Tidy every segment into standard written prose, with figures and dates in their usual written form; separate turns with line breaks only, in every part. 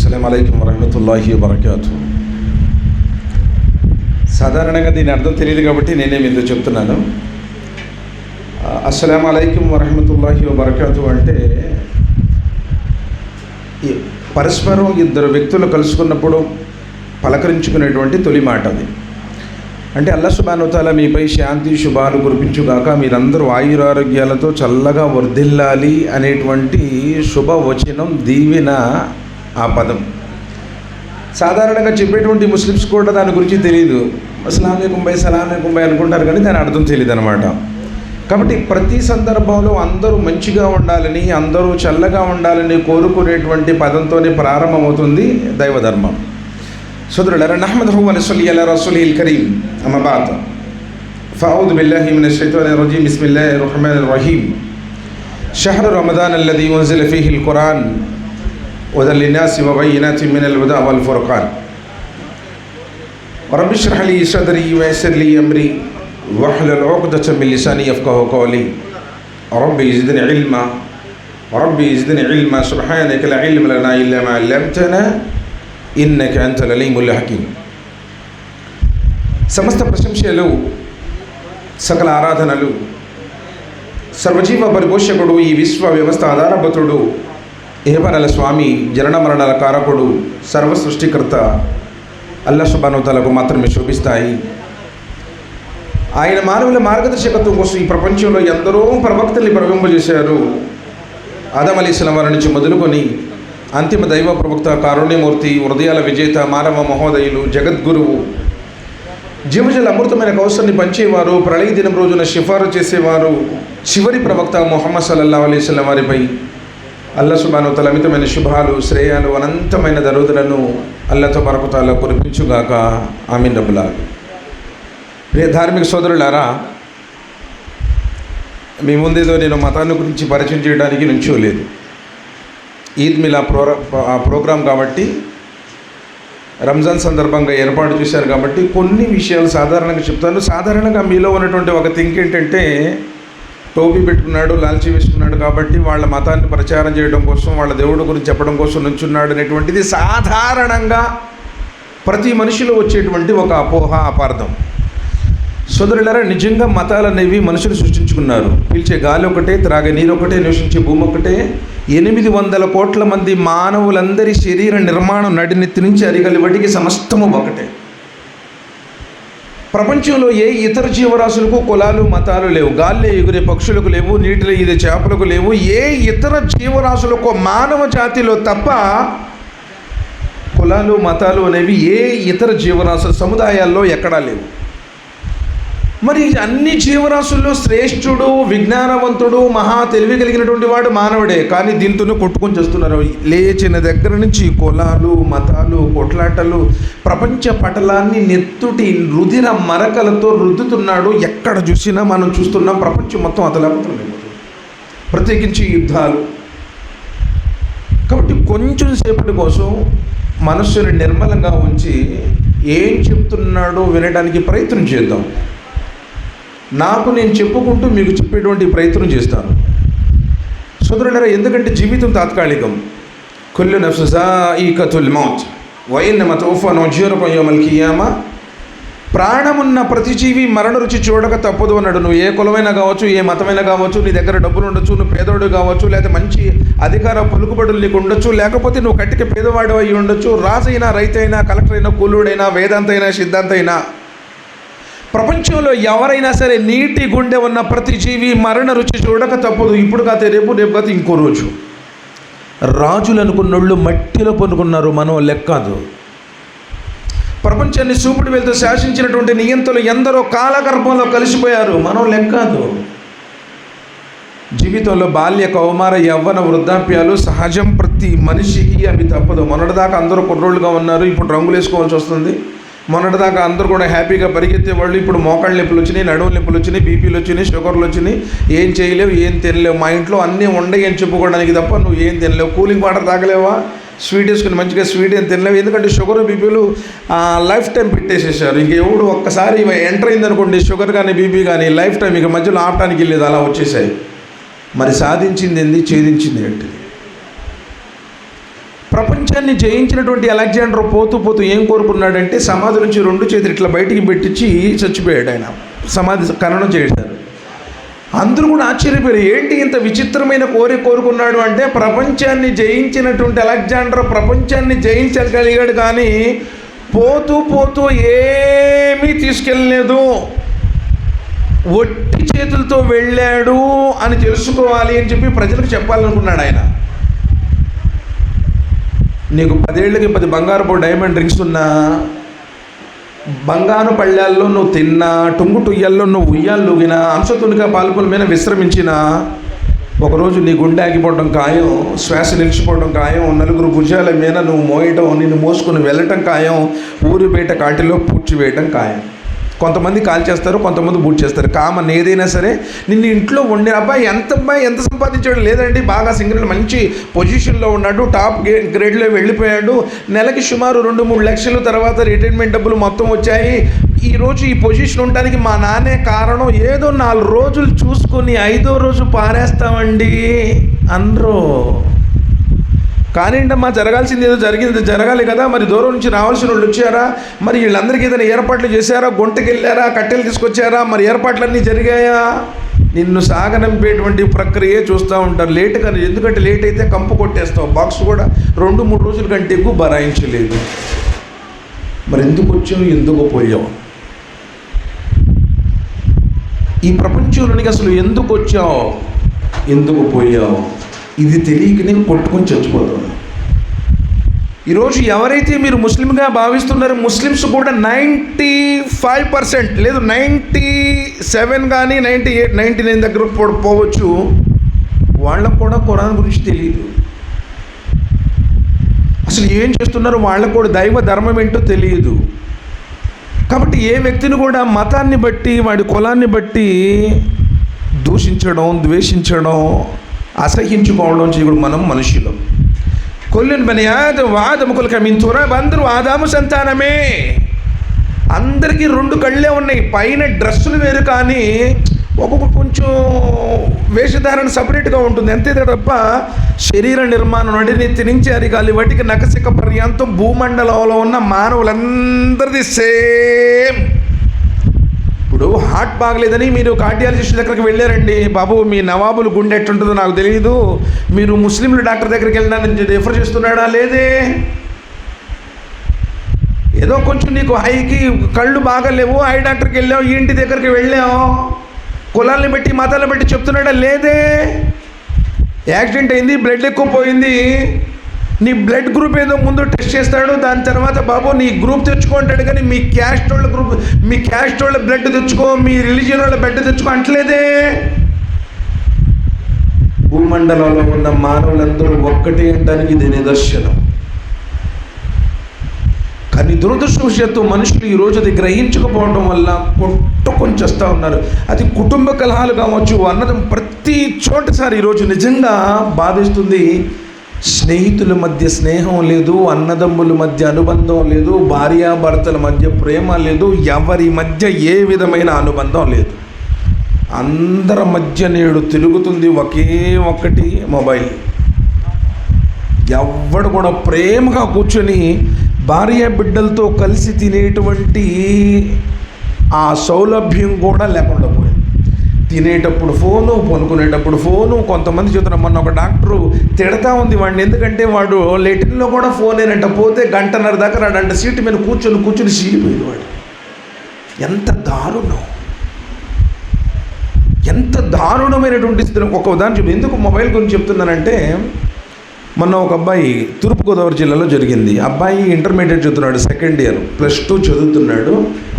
అస్సలాము అలైకుం వరహ్మతుల్లాహి వబరకాతుహు. సాధారణంగా దీని అర్థం తెలియదు కాబట్టి నేనే మీతో చెప్తున్నాను. అస్సలాము అలైకుం వరహ్మతుల్లాహి వబరకాతుహు అంటే పరస్పరం ఇద్దరు వ్యక్తులు కలుసుకున్నప్పుడు పలకరించుకునేటువంటి తొలి మాట అది. అంటే అల్లాహ్ సుబ్హానహు వ తఆలా మీపై శాంతి శుభాలు కురిపించుగాక, మీరందరూ ఆయురారోగ్యాలతో చల్లగా వర్ధిల్లాలి అనేటువంటి శుభవచనం, దీవెన ఆ పదం. సాధారణంగా చెప్పేటువంటి ముస్లిమ్స్ కూడా దాని గురించి తెలియదు. అస్సలాము అలైకుం బై, సలాం అలైకుం బై అనుకుంటారు, కానీ దాని అర్థం తెలియదు అనమాట. కాబట్టి ప్రతి సందర్భంలో అందరూ మంచిగా ఉండాలని, అందరూ చల్లగా ఉండాలని కోరుకునేటువంటి పదంతోనే ప్రారంభమవుతుంది దైవధర్మం. సోదరులారా, నహ్మదుహు వ నసల్లి అలా రసూలిల్ కరీం, అమ్మా బాద్. ఫఅఊదు బిల్లాహి మినష్ షైతానిర్ రజీం. బిస్మిల్లాహిర్ రహ్మానిర్ రహీం. షహ్రు రమదాన్ అల్లదీ ఉన్జిల ఫీహిల్ ఖురాన్ హుదల్ లిన్నాసి వ బయ్యినాతిన్ మినల్ హుదా వల్ ఫుర్ఖాన్. రబ్బి ఇష్రహ్ లీ సద్రీ వయస్సిర్ లీ అమ్రీ వహ్లుల్ ఉక్దతం మిన్ లిసానీ యఫ్ఖహు ఖౌలీ. రబ్బి జిద్నీ ఇల్మా సుబ్హానక లా ఇల్మ లనా ఇల్లా మా అల్లమ్తనా ఇన్నక అంతల్ అలీముల్ హకీమ్. సమస్త ప్రశంసలు, సకల ఆరాధనలు సర్వజీవ పరిపోషకుడు, ఈ విశ్వ వ్యవస్థ ఆధారభూతుడు, ఏవనల స్వామి, జనన మరణాల కారకుడు, సర్వ సృష్టికర్త అల్లాహ్ సుబ్హానహు వ తఆలాకు మాత్రమే శోభిస్తాయి. ఆయన మానవుల మార్గదర్శకత్వం కోసం ఈ ప్రపంచంలో ఎందరో ప్రవక్తల్ని ప్రవహింపజేశారు. ఆదం అలైహిస్సలాం వారి నుంచి మొదలుకొని అంతిమ దైవ ప్రవక్త, కారుణ్యమూర్తి, హృదయాల విజేత, మానవ మహోదయులు, జగద్గురువు, జీవజల అమృతమైన కౌశల్ని పంచేవారు, ప్రళయ దినం రోజున సిఫారు చేసేవారు, చివరి ప్రవక్త ముహమ్మద్ సల్లల్లాహు అలైహి వసల్లం వారిపై అల్లాహ్ సుబ్హానహు వ తఆలా అమితమైన శుభాలు, శ్రేయాలు, అనంతమైన దరుదులను అల్లాహ్ తబారక వ తఆలా కురిపించుగాక. ఆమీన్ రబ్బుల్ ఆలమీన్. ప్రియ ధార్మిక సోదరులారా, మీ ముందేదో నేను మతాన్ని గురించి పరిచయం చేయడానికి నుంచోలేదు. ఈద్ మిలా ప్రోగ్రాం కాబట్టి, రంజాన్ సందర్భంగా ఏర్పాటు చేశారు కాబట్టి కొన్ని విషయాలు సాధారణంగా చెప్తాను. సాధారణంగా మీలో ఉన్నటువంటి ఒక థింక్ ఏంటంటే, టోపీ పెట్టుకున్నాడు, లాల్చీ వేసుకున్నాడు కాబట్టి వాళ్ళ మతాన్ని ప్రచారం చేయడం కోసం, వాళ్ళ దేవుడి గురించి చెప్పడం కోసం నుంచున్నాడు అనేటువంటిది సాధారణంగా ప్రతి మనిషిలో వచ్చేటువంటి ఒక అపోహ, అపార్థం. సోదరులారా, నిజంగా మతాలు అనేవి మనుషులు సృష్టించుకున్నారు. పీల్చే గాలి ఒకటే, త్రాగే నీరు ఒకటే, నివసించే భూమి ఒకటే. 800 కోట్ల మంది మానవులందరి శరీర నిర్మాణం నడినెత్తి నుంచి అరిగలి వాటికి సమస్తము ఒకటే. ప్రపంచంలో ఏ ఇతర జీవరాశులకు కులాలు, మతాలు లేవు. గాల్లో ఎగురే పక్షులకు లేవు, నీటిలో ఈదే చేపలకు లేవు. ఏ ఇతర జీవరాశులకు, మానవ జాతిలో తప్ప కులాలు, మతాలు అనేవి ఏ ఇతర జీవరాశుల సముదాయాల్లో ఎక్కడా లేవు. మరి అన్ని జీవరాశుల్లో శ్రేష్ఠుడు, విజ్ఞానవంతుడు, మహా తెలివి కలిగినటువంటి వాడు మానవుడే. కానీ దీంతోనే కొట్టుకొని చేస్తున్నారు. లేచిన దగ్గర నుంచి కులాలు, మతాలు, కొట్లాటలు, ప్రపంచ పటలాన్ని నెత్తుటి రుధిర మరకలతో రుద్దుతున్నాడు. ఎక్కడ చూసినా మనం చూస్తున్నాం, ప్రపంచం మొత్తం అతలాకుతలం, ప్రత్యేకించి యుద్ధాలు. కాబట్టి కొంచెం సేపటి కోసం మనస్సుని నిర్మలంగా ఉంచి ఏం చెప్తున్నాడో వినడానికి ప్రయత్నం చేద్దాం. నాకు నేను చెప్పుకుంటూ మీకు చెప్పేటువంటి ప్రయత్నం చేస్తాను. సోదరులారా, ఎందుకంటే జీవితం తాత్కాలికం. కుల్లు నఫ్సు జాయికతుల్ మౌత్ వ ఇన్నమా తువఫౌన ఉజ్రకుమ్ యౌమల్ కియామా. ప్రాణమున్న ప్రతి జీవి మరణ రుచి చూడక తప్పదు అన్నాడు. నువ్వు ఏ కులమైనా కావచ్చు, ఏ మతమైనా కావచ్చు, నీ దగ్గర డబ్బులు ఉండొచ్చు, నువ్వు పేదోడు కావచ్చు, లేకపోతే మంచి అధికార పలుకుబడులు నీకు ఉండొచ్చు, లేకపోతే నువ్వు కట్టిక పేదవాడు అయి ఉండొచ్చు, రాజైనా, రైతైనా, కలెక్టర్ అయినా, కూలుడైనా, వేదాంత అయినా, సిద్ధాంత అయినా, ప్రపంచంలో ఎవరైనా సరే నీటి గుండె ఉన్న ప్రతి జీవి మరణ రుచి చూడక తప్పదు. ఇప్పుడు కాతే రేపు, రేపు కాతే ఇంకో రోజు. రాజులు అనుకున్నోళ్ళు మట్టిలో పొనుకున్నారు, మనం లెక్కదు. ప్రపంచాన్ని చూపుడు వేలుతో శాసించినటువంటి నియంతలు ఎందరో కాలగర్భంలో కలిసిపోయారు, మనం లెక్కదు. జీవితంలో బాల్య, కౌమార, యవ్వన, వృద్ధాప్యాలు సహజం, ప్రతి మనిషికి అవి తప్పదు. మొన్నటిదాకా అందరూ కుర్రోళ్ళుగా ఉన్నారు, ఇప్పుడు రంగులు వేసుకోవాల్సి వస్తుంది. మొన్నటిదాకా అందరూ కూడా హ్యాపీగా పరిగెత్తేవాళ్ళు, ఇప్పుడు మోకాళ్ళ నొప్పులు వచ్చినాయి, నడుము నొప్పులు వచ్చినాయి, బీపీలు వచ్చినాయి, షుగర్లు వచ్చినాయి. ఏం చేయలేవు, ఏం తినలేవు. మా ఇంట్లో అన్నీ ఉండయి అని చెప్పుకోవడానికి తప్ప నువ్వు ఏం తినలేవు. కూలింగ్ వాటర్ తాగలేవా, స్వీట్ వేసుకుని మంచిగా స్వీట్ ఏం తినలేవు. ఎందుకంటే షుగర్, బీపీలు లైఫ్ టైం పెట్టేసేసారు. ఇంక ఎవడు ఒక్కసారి ఎంటర్ అయిందనుకోండి, షుగర్ కానీ బీపీ కానీ లైఫ్ టైం, ఇక మధ్యలో ఆపటానికి వెళ్ళేది, అలా వచ్చేసాయి. మరి సాధించింది ఏంది, ఛేదించింది ఏంటిది? ప్రపంచ ప్రపంచాన్ని జయించినటువంటి అలెగ్జాండర్ పోతూ పోతూ ఏం కోరుకున్నాడంటే సమాధి నుంచి 2 చేతులు ఇట్లా బయటికి పెట్టించి చచ్చిపోయాడు. ఆయన సమాధి ఖననం చేశారు. అందరూ కూడా ఆశ్చర్యపోయారు, ఏంటి ఇంత విచిత్రమైన కోరుకున్నాడు అంటే ప్రపంచాన్ని జయించినటువంటి అలెగ్జాండర్ ప్రపంచాన్ని జయించగలిగాడు, కానీ పోతూ పోతూ ఏమీ తీసుకెళ్ళలేదు, ఒట్టి చేతులతో వెళ్ళాడు అని తెలుసుకోవాలి అని చెప్పి ప్రజలకు చెప్పాలనుకున్నాడు ఆయన. నీకు 10 ఏళ్ళకి 10 బంగారపు డైమండ్ రింగ్స్ ఉన్నా, బంగారు పళ్ళాల్లో నువ్వు తిన్నా, టుంగుటుయ్యాల్లో నువ్వు ఉయ్యాల్లుగినా, అంశతునిగా పాల్పొల మీద విశ్రమించినా, ఒకరోజు నీ గుండె ఆగిపోవడం ఖాయం, శ్వాస నిలిచిపోవడం ఖాయం, నలుగురు భుజాల మీద నువ్వు మోయటం, నిన్ను మోసుకుని వెళ్ళటం ఖాయం, ఊరి బయట కాటిలో పూడ్చివేయటం ఖాయం. కొంతమంది కాల్ చేస్తారు, కొంతమంది బూట్ చేస్తారు. కామన్ ఏదైనా సరే, నిన్ను ఇంట్లో ఉండే అబ్బాయి ఎంత సంపాదించాడు, లేదండి బాగా సింగల్ మంచి పొజిషన్లో ఉన్నాడు, టాప్ గ్రేడ్లో వెళ్ళిపోయాడు, నెలకి సుమారు 2-3 లక్షలు, తర్వాత రిటైర్మెంట్ డబ్బులు మొత్తం వచ్చాయి, ఈరోజు ఈ పొజిషన్ ఉండడానికి మా నాన్నే కారణం, ఏదో 4 రోజులు చూసుకొని 5వ రోజు పారేస్తామండి అనరు. కానివ్వండమ్మా, జరగాల్సింది ఏదో జరిగింది, జరగాలి కదా, మరి దూరం నుంచి రావాల్సిన వాళ్ళు వచ్చారా, మరి వీళ్ళందరికీ ఏదైనా ఏర్పాట్లు చేశారా, గుంటకి వెళ్ళారా, కట్టెలు తీసుకొచ్చారా, మరి ఏర్పాట్లన్నీ జరిగాయా? నిన్ను సాగనంపేటువంటి ప్రక్రియ చూస్తూ ఉంటారు. లేట్ కానీ, ఎందుకంటే లేట్ అయితే కంపు కొట్టేస్తావు, బాక్స్ కూడా 2-3 రోజుల కంటే ఎక్కువ బరాయించలేదు. మరి ఎందుకు వచ్చావు, ఎందుకు పోయావు, ఈ ప్రపంచంలోనికి అసలు ఎందుకు వచ్చావు, ఎందుకు పోయావు, ఇది తెలియక నేను కొట్టుకొని చచ్చిపోతాను. ఈరోజు ఎవరైతే మీరు ముస్లింగా భావిస్తున్నారో, ముస్లిమ్స్ కూడా 95% లేదు 97 కానీ 98, 99 దగ్గర పోవచ్చు, వాళ్ళకు కూడా ఖురాన్ గురించి తెలియదు. అసలు ఏం చేస్తున్నారో వాళ్ళకు కూడా దైవ ధర్మం ఏంటో తెలియదు. కాబట్టి ఏ వ్యక్తిని కూడా మతాన్ని బట్టి, వాడి కులాన్ని బట్టి దూషించడం, ద్వేషించడం, అసహించుకోవడం చేయకూడదు. మనం మనుషులం. కొల్లుని బని ఆదముకుల కమిన్ తురాబ్, అందరూ ఆదాము సంతానమే. అందరికీ 2 కళ్ళే ఉన్నాయి, పైన డ్రెస్సులు వేరు, కానీ ఒక్కొక్క కొంచెం వేషధారణ సపరేట్గా ఉంటుంది, అంతే తప్ప శరీర నిర్మాణం నడినెత్తి నుంచి అరిగాలి వాటికి నకసిక పర్యాంతం భూమండలంలో ఉన్న మానవులందరిది సేమ్. ఇప్పుడు హార్ట్ బాగలేదని మీరు కార్డియాలజిస్ట్ దగ్గరికి వెళ్ళారండి, బాబు మీ నవాబులు గుండె ఎట్టుంటుందో నాకు తెలియదు, మీరు ముస్లింల డాక్టర్ దగ్గరికి వెళ్ళినా రిఫర్ చేస్తున్నాడా, లేదే. ఏదో కొంచెం నీకు హైకి కళ్ళు బాగలేవు, ఐ డాక్టర్కి వెళ్ళావు, ఇంటి దగ్గరికి వెళ్ళావు, కులాన్ని బట్టి మతాలను బట్టి చెప్తున్నాడా, లేదే. యాక్సిడెంట్ అయింది, బ్లడ్ ఎక్కువ పోయింది, నీ బ్లడ్ గ్రూప్ ఏదో ముందు టెస్ట్ చేస్తాడు, దాని తర్వాత బాబు నీ గ్రూప్ తెచ్చుకుంటాడు, కానీ మీ క్యాస్ట్ వాళ్ళ గ్రూప్, మీ క్యాస్ట్ వాళ్ళ బ్లడ్ తెచ్చుకో, మీ రిలీజియన్ వాళ్ళ బ్లడ్ తెచ్చుకో అంటలేదే. భూమండలంలో ఉన్న మానవులందరూ ఒక్కటే అంటానికి ఇది నిదర్శనం. కానీ దురదృష్టవశాత్తు మనుషులు ఈరోజు అది గ్రహించకపోవడం వల్ల కొట్టుకొని చేస్తూ ఉన్నారు. అది కుటుంబ కలహాలు కావచ్చు, అన్నదం ప్రతి చోటసారి ఈరోజు నిజంగా బాధిస్తుంది. స్నేహితుల మధ్య స్నేహం లేదు, అన్నదమ్ముల మధ్య అనుబంధం లేదు, భార్యాభర్తల మధ్య ప్రేమ లేదు, ఎవరి మధ్య ఏ విధమైన అనుబంధం లేదు. అందరి మధ్య నేడు తిరుగుతుంది ఒకే ఒక్కటి, మొబైల్. ఎవడు కూడా ప్రేమగా కూర్చొని భార్య బిడ్డలతో కలిసి తినేటువంటి ఆ సౌలభ్యం కూడా లేకుండా పోయింది. తినేటప్పుడు ఫోను, పనుకునేటప్పుడు ఫోను. కొంతమంది చెప్తున్నారు, మొన్న ఒక డాక్టరు తిడతా ఉంది వాడిని, ఎందుకంటే వాడు లెటిన్లో కూడా ఫోనేనంట, పోతే 1.5 దాకా రాడంట, సీటు మీద కూర్చొని చీలిపోయింది వాడు. ఎంత దారుణం, ఎంత దారుణమైనటువంటి స్థితి. ఒక ఉదాహరణ చెప్పి ఎందుకు మొబైల్ గురించి చెప్తున్నానంటే, మొన్న ఒక అబ్బాయి తూర్పుగోదావరి జిల్లాలో జరిగింది. అబ్బాయి ఇంటర్మీడియట్ చదువుతున్నాడు, 2nd ఇయర్, +2 చదువుతున్నాడు.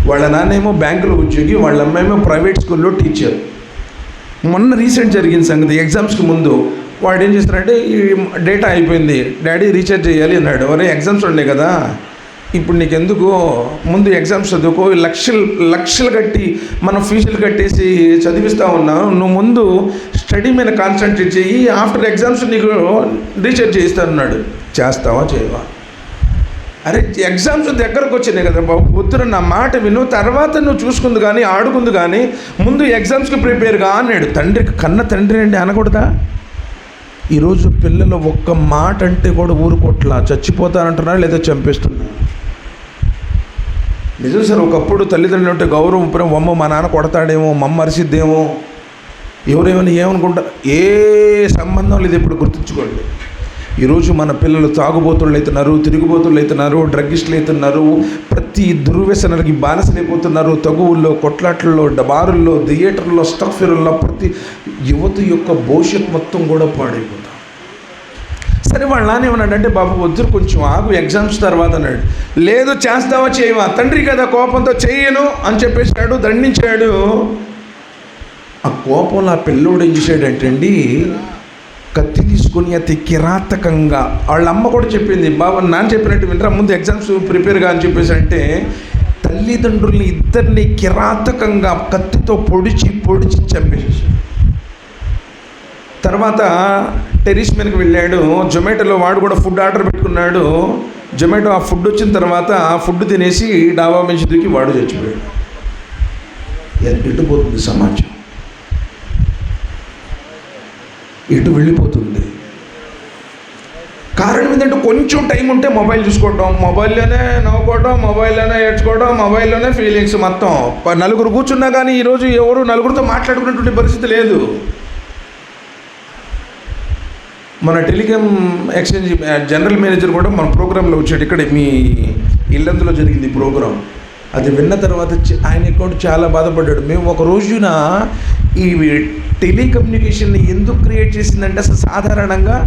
వాళ్ళ నాన్నేమో బ్యాంకులో ఉద్యోగి, వాళ్ళ అమ్మాయేమో ప్రైవేట్ స్కూల్లో టీచర్. మొన్న రీసెంట్ జరిగిన సంగతి, ఎగ్జామ్స్కి ముందు వాడు ఏం చేస్తారంటే, ఈ డేటా అయిపోయింది డాడీ రీఛార్జ్ చేయాలి అన్నాడు. అరే ఎగ్జామ్స్ ఉన్నాయి కదా, ఇప్పుడు నీకు ఎందుకు, ముందు ఎగ్జామ్స్ చదువుకో, లక్షలు కట్టి మనం ఫీజులు కట్టేసి చదివిస్తూ ఉన్నావు, నువ్వు ముందు స్టడీ మీద కాన్సన్ట్రేట్ చెయ్యి, ఆఫ్టర్ ఎగ్జామ్స్ నీకు రీఛార్జ్ చేయిస్తానన్నాడు. చేస్తావా చేయవా? అరే ఎగ్జామ్స్ దగ్గరకు వచ్చినాయి కదా బాబు, పొద్దున నా మాట విను, తర్వాత నువ్వు చూసుకుంది కానీ ఆడుకుంది కానీ ముందు ఎగ్జామ్స్కి ప్రిపేర్గా అన్నాడు. తండ్రికి కన్న తండ్రి అండి అనకూడదా? ఈరోజు పిల్లలు ఒక్క మాట అంటే కూడా ఊరుకోట్లా, చచ్చిపోతానంటున్నారు లేదా చంపేస్తున్నారు. నిజం సార్, ఒకప్పుడు తల్లిదండ్రులు ఉంటే గౌరవం ప్రేమ, అమ్మ మా నాన్న కొడతాడేమో, మా అమ్మ అరిసిద్దేమో, ఎవరేమైనా ఏమనుకుంటారు, ఏ సంబంధం లేదు. ఇప్పుడు గుర్తుంచుకోండి, ఈరోజు మన పిల్లలు తాగుబోతుళ్ళు అవుతున్నారు, తిరుగుబోతుళ్ళు అవుతున్నారు, డ్రగ్గిస్టులు అవుతున్నారు, ప్రతి దుర్వ్యసనాలకి బానిసలైపోతున్నారు. తగువుల్లో, కొట్లాట్లలో, బారుల్లో, థియేటర్లో, స్టఫీరుల్లో ప్రతి యువత యొక్క భవిష్యత్ మొత్తం కూడా పాడైపోతాం. సరే, వాళ్ళ నాన్న ఏమన్నాడంటే, బాబు వద్దు కొంచెం ఆగు, ఎగ్జామ్స్ తర్వాత అన్నాడు. లేదు, చేస్తావా చేయవా, తండ్రి కదా కోపంతో చేయను అని చెప్పేసాడు, దండించాడు. ఆ కోపంలో ఆ పిల్లోడు ఏం చేశాడంటే అండి, కత్తి తీసుకొని అతి కిరాతకంగా, వాళ్ళ అమ్మ కూడా చెప్పింది, బాబా నాన్న చెప్పినట్టు వింటారా, ముందు ఎగ్జామ్స్ ప్రిపేర్గా అని చెప్పేసి అంటే, తల్లిదండ్రుల్ని ఇద్దరిని కిరాతకంగా కత్తితో పొడిచి చంపేసేసాడు. తర్వాత టెర్రస్ మీదకి వెళ్ళాడు. జొమాటోలో వాడు కూడా ఫుడ్ ఆర్డర్ పెట్టుకున్నాడు. జొమాటో ఆ ఫుడ్ వచ్చిన తర్వాత ఆ ఫుడ్ తినేసి డాబా మీద దూకి వాడు చచ్చిపోయాడు. ఎటు పోతుంది సమాజం, ఎటు వెళ్ళిపోతుంది? కారణం ఏంటంటే, కొంచెం టైం ఉంటే మొబైల్ చూసుకోవడం, మొబైల్లోనే నవ్వుకోవడం, మొబైల్లోనే ఏడ్చుకోవడం, మొబైల్లోనే ఫీలింగ్స్ మొత్తం. నలుగురు కూర్చున్నా కానీ ఈరోజు ఎవరు నలుగురితో మాట్లాడుకునేటువంటి పరిస్థితి లేదు. మన టెలికాం ఎక్స్చేంజ్ జనరల్ మేనేజర్ కూడా మన ప్రోగ్రాంలో వచ్చాడు. ఇక్కడ మీ ఇల్లందులో జరిగింది ప్రోగ్రాం. అది విన్న తర్వాత ఆయన కూడా చాలా బాధపడ్డాడు. మేము ఒక రోజున ఈ టెలికమ్యూనికేషన్ని ఎందుకు క్రియేట్ చేసిందంటే, అసలు సాధారణంగా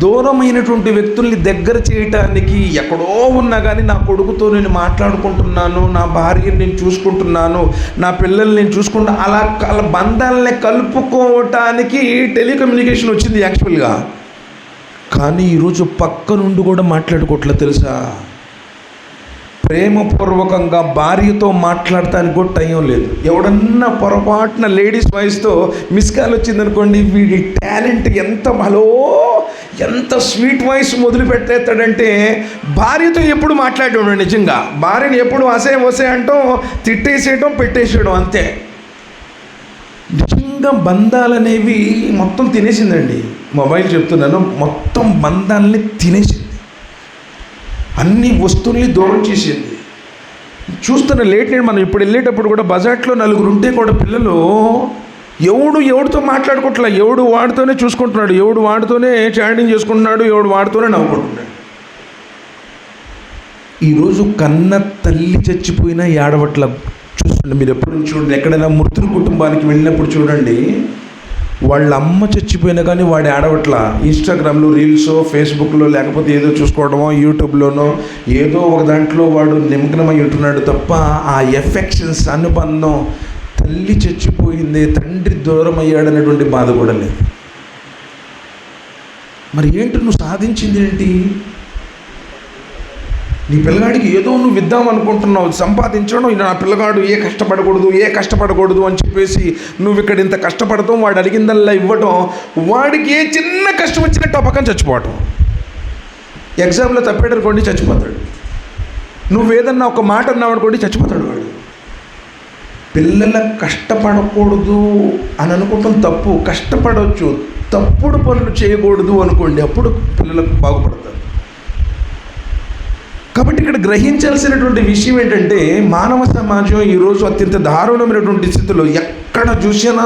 దూరమైనటువంటి వ్యక్తుల్ని దగ్గర చేయటానికి, ఎక్కడో ఉన్నా కానీ నా కొడుకుతో నేను మాట్లాడుకుంటున్నాను, నా భార్యని నేను చూసుకుంటున్నాను, నా పిల్లల్ని నేను చూసుకుంటా, అలా బంధాలని కలుపుకోవటానికి టెలికమ్యూనికేషన్ వచ్చింది యాక్చువల్గా. కానీ ఈరోజు పక్క నుండి కూడా మాట్లాడుకోవట్లేదు తెలుసా. ప్రేమపూర్వకంగా భార్యతో మాట్లాడటానికి కూడా టైం లేదు. ఎవడన్నా పొరపాటున లేడీస్ వాయిస్తో మిస్ కాల్ వచ్చిందనుకోండి, వీడి టాలెంట్ ఎంత స్వీట్ వాయిస్ మొదలు పెట్టేస్తాడంటే, భార్యతో ఎప్పుడు మాట్లాడేవాడు. నిజంగా భార్యని ఎప్పుడు వసే అంటాం, తిట్టేసేయటం, పెట్టేసేయడం, అంతే. నిజంగా బంధాలనేవి మొత్తం తినేసిందండి. మొబైల్ చెప్తున్నాను, మొత్తం బంధాలని తినేసింది, అన్ని వస్తువుల్ని దూరం చేసింది. చూస్తున్న లేట్ నైట్ మనం ఇప్పుడు వెళ్ళేటప్పుడు కూడా బజార్లో నలుగురు ఉంటే కూడా పిల్లలు ఎవడితో మాట్లాడుకోవట్లే, ఎవడు వాడితోనే చూసుకుంటున్నాడు, ఎవడు వాడితోనే చాటింగ్ చేసుకుంటున్నాడు, ఎవడు వాడితోనే నవ్వుకుంటున్నాడు. ఈరోజు కన్న తల్లి చచ్చిపోయినా ఏడవట్ల. చూస్తుండే మీరు ఎప్పుడు చూడండి, ఎక్కడైనా మృతుల కుటుంబానికి వెళ్ళినప్పుడు చూడండి, వాళ్ళ అమ్మ చచ్చిపోయినా కానీ వాడి ఆడవట్ల ఇన్స్టాగ్రామ్లో రీల్సో, ఫేస్బుక్లో, లేకపోతే ఏదో చూసుకోవడమో, యూట్యూబ్లోనో ఏదో ఒక దాంట్లో వాడు నిమగ్నమై ఉంటున్నాడు తప్ప, ఆ ఎఫెక్షన్స్, అనుబంధం, తల్లి చచ్చిపోయింది, తండ్రి దూరం అయ్యాడనేటువంటి బాధ కూడా లేదు. మరి ఏంటి నువ్వు సాధించింది ఏంటి? నీ పిల్లగాడికి ఏదో నువ్వు ఇద్దాం అనుకుంటున్నావు, సంపాదించడం, నా పిల్లగాడు ఏ కష్టపడకూడదు అని చెప్పేసి నువ్వు ఇక్కడ ఇంత కష్టపడతాం, వాడు అడిగిందల్లా ఇవ్వటం, వాడికి ఏ చిన్న కష్టం వచ్చినట్టు పక్కన చచ్చిపోవటం. ఎగ్జామ్లో తప్పేటనుకోండి చచ్చిపోతాడు, నువ్వేదన్నా ఒక మాట అన్నావు అనుకోండి చచ్చిపోతాడు వాడు. పిల్లల కష్టపడకూడదు అని అనుకోవటం తప్పు. కష్టపడవచ్చు, తప్పుడు పనులు చేయకూడదు అనుకోండి, అప్పుడు పిల్లలకు బాగుపడతారు. కాబట్టి ఇక్కడ గ్రహించాల్సినటువంటి విషయం ఏంటంటే, మానవ సమాజం ఈరోజు అత్యంత దారుణమైనటువంటి స్థితిలో, ఎక్కడ చూసినా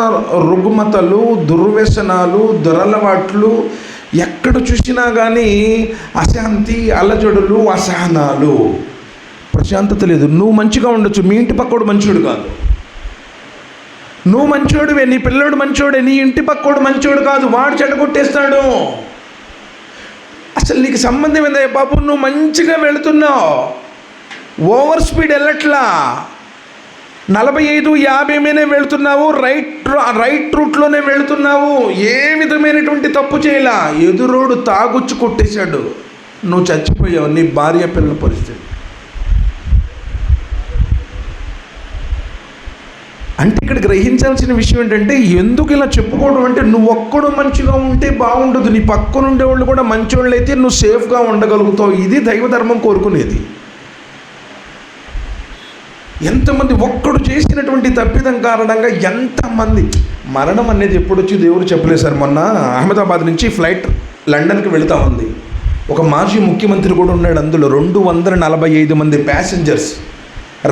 రుగ్మతలు, దుర్వ్యసనాలు, దురలవాట్లు, ఎక్కడ చూసినా కానీ అశాంతి, అలజడులు, అసహనాలు, ప్రశాంతత లేదు. నువ్వు మంచిగా ఉండొచ్చు, మీ ఇంటి పక్కోడు మంచోడు కాదు. నువ్వు మంచోడివే, నీ పిల్లోడు మంచోడే, నీ ఇంటి పక్కోడు మంచోడు కాదు, వాడు చెడగొట్టేస్తాడు. అసలు నీకు సంబంధం ఏందయ్యా బాబు? నువ్వు మంచిగా వెళుతున్నావు, ఓవర్ స్పీడ్ వెళ్ళట్లా, 45-50 మీదే వెళుతున్నావు, రైట్ రూట్లోనే వెళుతున్నావు, ఏ విధమైనటువంటి తప్పు చేయలా, ఎదురోడు తాగుచ్చి కొట్టేశాడు, నువ్వు చచ్చిపోయావు. నీ భార్య పిల్లల పరిస్థితి అంటే, ఇక్కడ గ్రహించాల్సిన విషయం ఏంటంటే, ఎందుకు ఇలా చెప్పుకోవడం అంటే, నువ్వు ఒక్కడు మంచిగా ఉంటే బాగుండదు, నీ పక్కన ఉండేవాళ్ళు కూడా మంచివాళ్ళు అయితే నువ్వు సేఫ్గా ఉండగలుగుతావు. ఇది దైవధర్మం కోరుకునేది. ఎంతమంది ఒక్కడు చేసినటువంటి తప్పిదం కారణంగా ఎంతమంది మరణం అనేది ఎప్పుడు వచ్చి దేవుడు చెప్పలేదు సార్. మొన్న అహ్మదాబాద్ నుంచి ఫ్లైట్ లండన్కి వెళుతూ ఉంది. ఒక మాజీ ముఖ్యమంత్రి కూడా ఉన్నాడు అందులో. 245 మంది ప్యాసింజర్స్.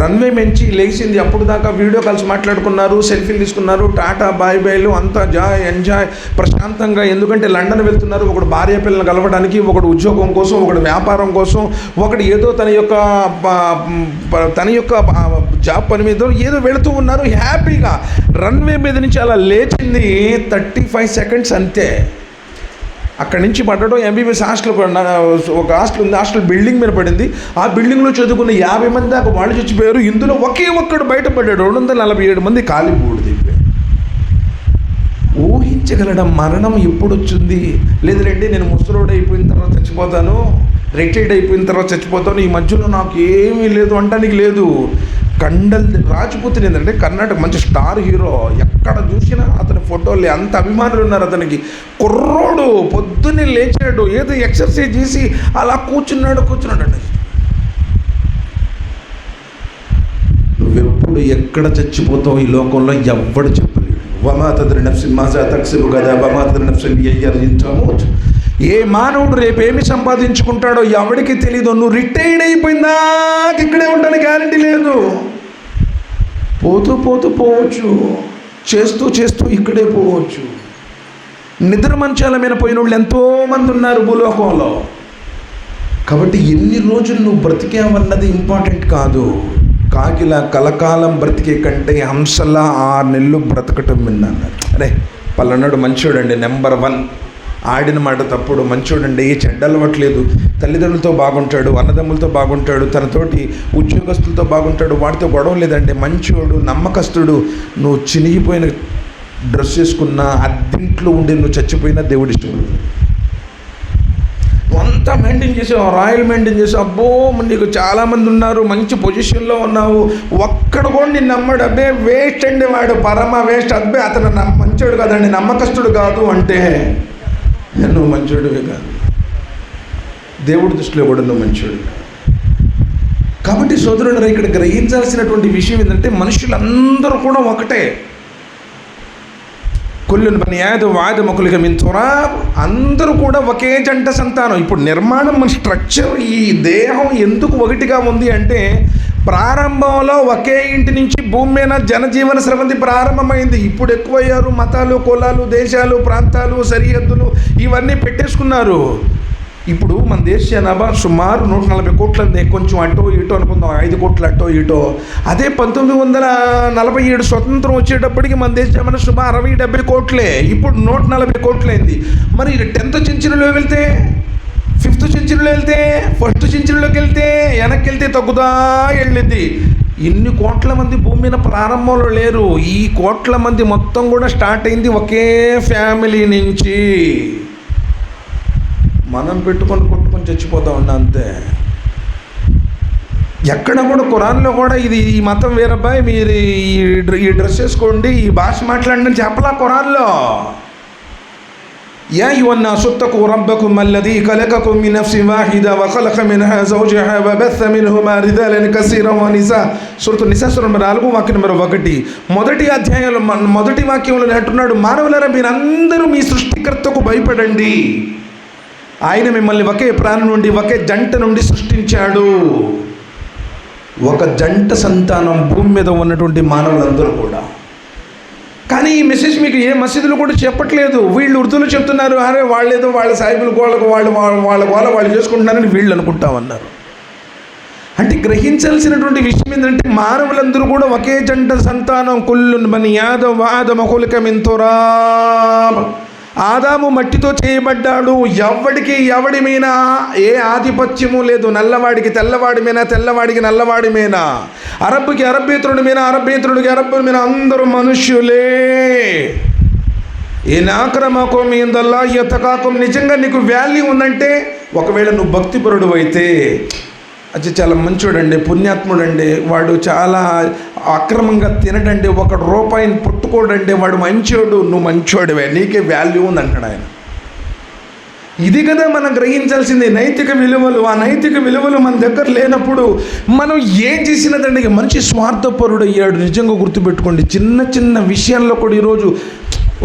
రన్వే నుంచి లేచింది, అప్పుడు దాకా వీడియో కాల్స్ మాట్లాడుకున్నారు, సెల్ఫీలు తీసుకున్నారు, టాటా బాయ్ బాయ్లు, అంతా ఎంజాయ్ ప్రశాంతంగా. ఎందుకంటే లండన్ వెళ్తున్నారు. ఒకడు భార్య పిల్లలను కలవడానికి, ఒకడు ఉద్యోగం కోసం, ఒకడు వ్యాపారం కోసం, ఒకడు ఏదో తన యొక్క జాబ్ పని మీద ఏదో వెళుతూ ఉన్నారు హ్యాపీగా. రన్వే మీద నుంచి అలా లేచింది 35 సెకండ్స్ అంతే. అక్కడి నుంచి పడడం ఎంబీబీఎస్ హాస్టల్, ఒక హాస్టల్ ఉంది, హాస్టల్ బిల్డింగ్ మీద పడింది. ఆ బిల్డింగ్లో చదువుకున్న 50 మంది దాకా వాళ్ళు చచ్చిపోయారు. ఇందులో ఒకే ఒక్కడు బయటపడ్డాడు. 247 మంది కాలి బూడిదైపోయారు. ఊహించగలడం మరణం ఎప్పుడు వచ్చింది? లేదులేండి నేను ముసలోడు అయిపోయిన తర్వాత చచ్చిపోతాను, రిటైర్డ్ అయిపోయిన తర్వాత చచ్చిపోతాను, ఈ మధ్యలో నాకు ఏమీ లేదు అంటానికి లేదు. కండల్ రాజ్పుత్ ఏంటంటే కర్ణాటక మంచి స్టార్ హీరో, ఎక్కడ చూసినా అతని ఫోటోలే, అంత అభిమానులు ఉన్నారు అతనికి. కుర్రోడు పొద్దున్నే లేచాడు, ఏదో ఎక్సర్సైజ్ చేసి అలా కూర్చున్నాడు అండి. నువ్వెప్పుడు ఎక్కడ చచ్చిపోతావు ఈ లోకంలో ఎవ్వడు చెప్పలేడు. వమా తద్రి నఫ్సి మాజా తక్సిబు గదా వమా తద్రి నఫ్సి బియయ్యర్జించాము. ఏ మానవుడు రేపు ఏమి సంపాదించుకుంటాడో ఎవడికి తెలీదు. నువ్వు రిటైర్డ్ అయిపోయిందా ఇక్కడే ఉండడానికి గ్యారంటీ లేదు. పోతూ పోవచ్చు, చేస్తూ ఇక్కడే పోవచ్చు. నిద్ర మంచాల మీద పోయిన వాళ్ళు ఎంతోమంది ఉన్నారు భూలోకంలో. కాబట్టి ఎన్ని రోజులు నువ్వు బ్రతికావన్నది ఇంపార్టెంట్ కాదు. కాకిలా కలకాలం బ్రతికే కంటే హంసలా 6 నెలలు బ్రతకటం విన్నాను. అరే పల్లన్నాడు మంచోడండి, నెంబర్ 1, ఆడిన మాట తప్పుడు, మంచోడండి, ఏ చెడ్డ అలవాట్లేదు, తల్లిదండ్రులతో బాగుంటాడు, అన్నదమ్ములతో బాగుంటాడు, తనతోటి ఉద్యోగస్తులతో బాగుంటాడు, వాడితో గొడవ లేదండి, మంచోడు, నమ్మకస్తుడు. నువ్వు చినిగిపోయిన డ్రెస్ వేసుకున్నా, అద్దెంట్లో ఉండి నువ్వు చచ్చిపోయినా దేవుడు ఇష్టపడదు. నువ్వు అంతా మెయింటైన్ చేసావు, రాయల్ మెయింటైన్ చేసావు, అబ్బో నీకు చాలామంది ఉన్నారు, మంచి పొజిషన్లో ఉన్నావు, ఒక్కడు కూడా నిన్ను నమ్మడు, అబ్బే వేస్ట్ అండి వాడు, పరమ వేస్ట్, అబ్బే అతను మంచోడు కాదండి, నమ్మకస్తుడు కాదు అంటే నువ్వు మంచోడివే కాదు. దేవుడి దృష్టిలో కూడా నువ్వు మంచోడు. కాబట్టి సోదరులారా, ఇక్కడ గ్రహించాల్సినటువంటి విషయం ఏంటంటే మనుషులందరూ కూడా ఒకటే. కుల్లున్ బనీ ఆదమ్ ఆదమ ఖులిక మిన్ తురాబ్, అందరూ కూడా ఒకే జంట సంతానం. ఇప్పుడు నిర్మాణం, మన స్ట్రక్చర్, ఈ దేహం ఎందుకు ఒకటిగా ఉంది అంటే ప్రారంభంలో ఒకే ఇంటి నుంచి భూమి మీద జనజీవన స్రవంతి ప్రారంభమైంది. ఇప్పుడు ఎక్కువయ్యారు, మతాలు, కులాలు, దేశాలు, ప్రాంతాలు, సరిహద్దులు ఇవన్నీ పెట్టేసుకున్నారు. ఇప్పుడు మన దేశ జనాభా సుమారు 140 కోట్లు ఉంది. కొంచెం అటో ఇటో అనుకుందాం, 5 కోట్లు అటో ఇటో. అదే 1947 స్వతంత్రం వచ్చేటప్పటికి మన దేశ జనాభా సుమారు 60-70 కోట్లే. ఇప్పుడు 140 కోట్లైంది. మరి 10th సెంచరీలో వెళ్తే, 5th సెంచరీలో వెళ్తే, 1st సెంచరీలోకి వెళ్తే, వెనక్కి వెళ్తే తగ్గుదా వెళ్ళింది. ఇన్ని కోట్ల మంది భూమి మీద ప్రారంభంలో లేరు. ఈ కోట్ల మంది మొత్తం కూడా స్టార్ట్ అయింది ఒకే ఫ్యామిలీ నుంచి. మనం కొట్టుకొని చచ్చిపోతా ఉన్నా అంతే. ఎక్కడ కూడా ఖురాన్లో కూడా ఇది ఈ మతం వేరబ్బాయి, మీరు ఈ డ్రెస్ వేసుకోండి, ఈ భాష మాట్లాడండి అని చెప్పలా ఖురాన్లో. యా అయ్యుహన్నాసు ఇత్తఖూ రబ్బకుమ్ అల్లదీ ఖలఖకుమ్ మిన్ నఫ్సిన్ వాహిదా వ ఖలఖ మిన్హా జౌజహా వ బస్స మిన్హుమా రిజాలన్ కసీరన్ వ నిసా. సూరతు నిసా సూర 4 వాక్యం నెంబర్ 1. మొదటి అధ్యాయంలో మొదటి వాక్యంలో అంటున్నాడు, మానవులారా మీరందరూ మీ సృష్టికర్తకు భయపడండి. ఆయన మిమ్మల్ని ఒకే ప్రాణి నుండి, ఒకే జంట నుండి సృష్టించాడు. ఒక జంట సంతానం భూమి మీద ఉన్నటువంటి మానవులందరూ కూడా. కానీ ఈ మెసేజ్ మీకు ఏ మసీదులు కూడా చెప్పట్లేదు. వీళ్ళు ఉర్దూలో చెప్తున్నారు, అరే వాళ్ళేదో వాళ్ళ సాయిబుల గోళ్ళకు వాళ్ళు చేసుకుంటున్నారని వీళ్ళు అనుకుంటామన్నారు. అంటే గ్రహించాల్సినటువంటి విషయం ఏంటంటే మానవులందరూ కూడా ఒకే జంట సంతానం. కుల్లున్ బనీ ఆదమ ఖులిక మిన్ తురాబ్. ఆదాము మట్టితో చేయబడ్డాడు. ఎవడి మీద ఏ ఆధిపత్యము లేదు. నల్లవాడికి తెల్లవాడి మీద, తెల్లవాడికి నల్లవాడి మీద, అరబ్బుకి అరబ్బేతరుడి మీద, అరబ్బేతరుడికి అరబ్బుల మీద, అందరూ మనుష్యులే. ఏ నాక్రమకం ఇందల్లా యతకాకం. నిజంగా నీకు వాల్యూ ఉందంటే, ఒకవేళ నువ్వు భక్తిపరుడు అయితే, అది చాలా మంచోడండి, పుణ్యాత్ముడండి, వాడు చాలా అక్రమంగా తినడండి, 1 రూపాయిని పట్టుకోడండి, వాడు మంచోడు, నువ్వు మంచోడివే, నీకే వాల్యూ ఉంది అంటాడు ఆయన. ఇది కదా మనం గ్రహించాల్సింది, నైతిక విలువలు. ఆ నైతిక విలువలు మన దగ్గర లేనప్పుడు మనం ఏం చేసినదండి, మనిషి స్వార్థపరుడు అయ్యాడు. నిజంగా గుర్తుపెట్టుకోండి, చిన్న చిన్న విషయాల్లో కూడా ఈరోజు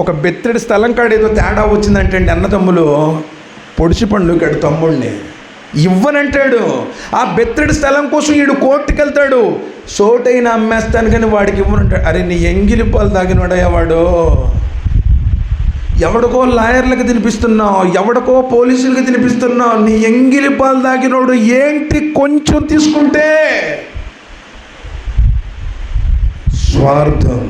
ఒక బెత్తడి స్థలం కాడ ఏదో తేడా వచ్చిందంటే అండి, అన్నదమ్ములు పొడిచి పండుగాడు తమ్ముడిని ఇవ్వనంటాడు. ఆ బెత్తడి స్థలం కోసం వీడు కోర్టుకు వెళ్తాడు, సోటైనా అమ్మేస్తాను కానీ వాడికి ఇవ్వనంటాడు. అరే నీ ఎంగిలి పాలు తాగినవాడయ్యా వాడు. ఎవడికో లాయర్లకు తినిపిస్తున్నావు, ఎవడికో పోలీసులకు తినిపిస్తున్నావు. నీ ఎంగిలి పాలు తాగినోడు ఏంటి కొంచెం తీసుకుంటే స్వార్థం.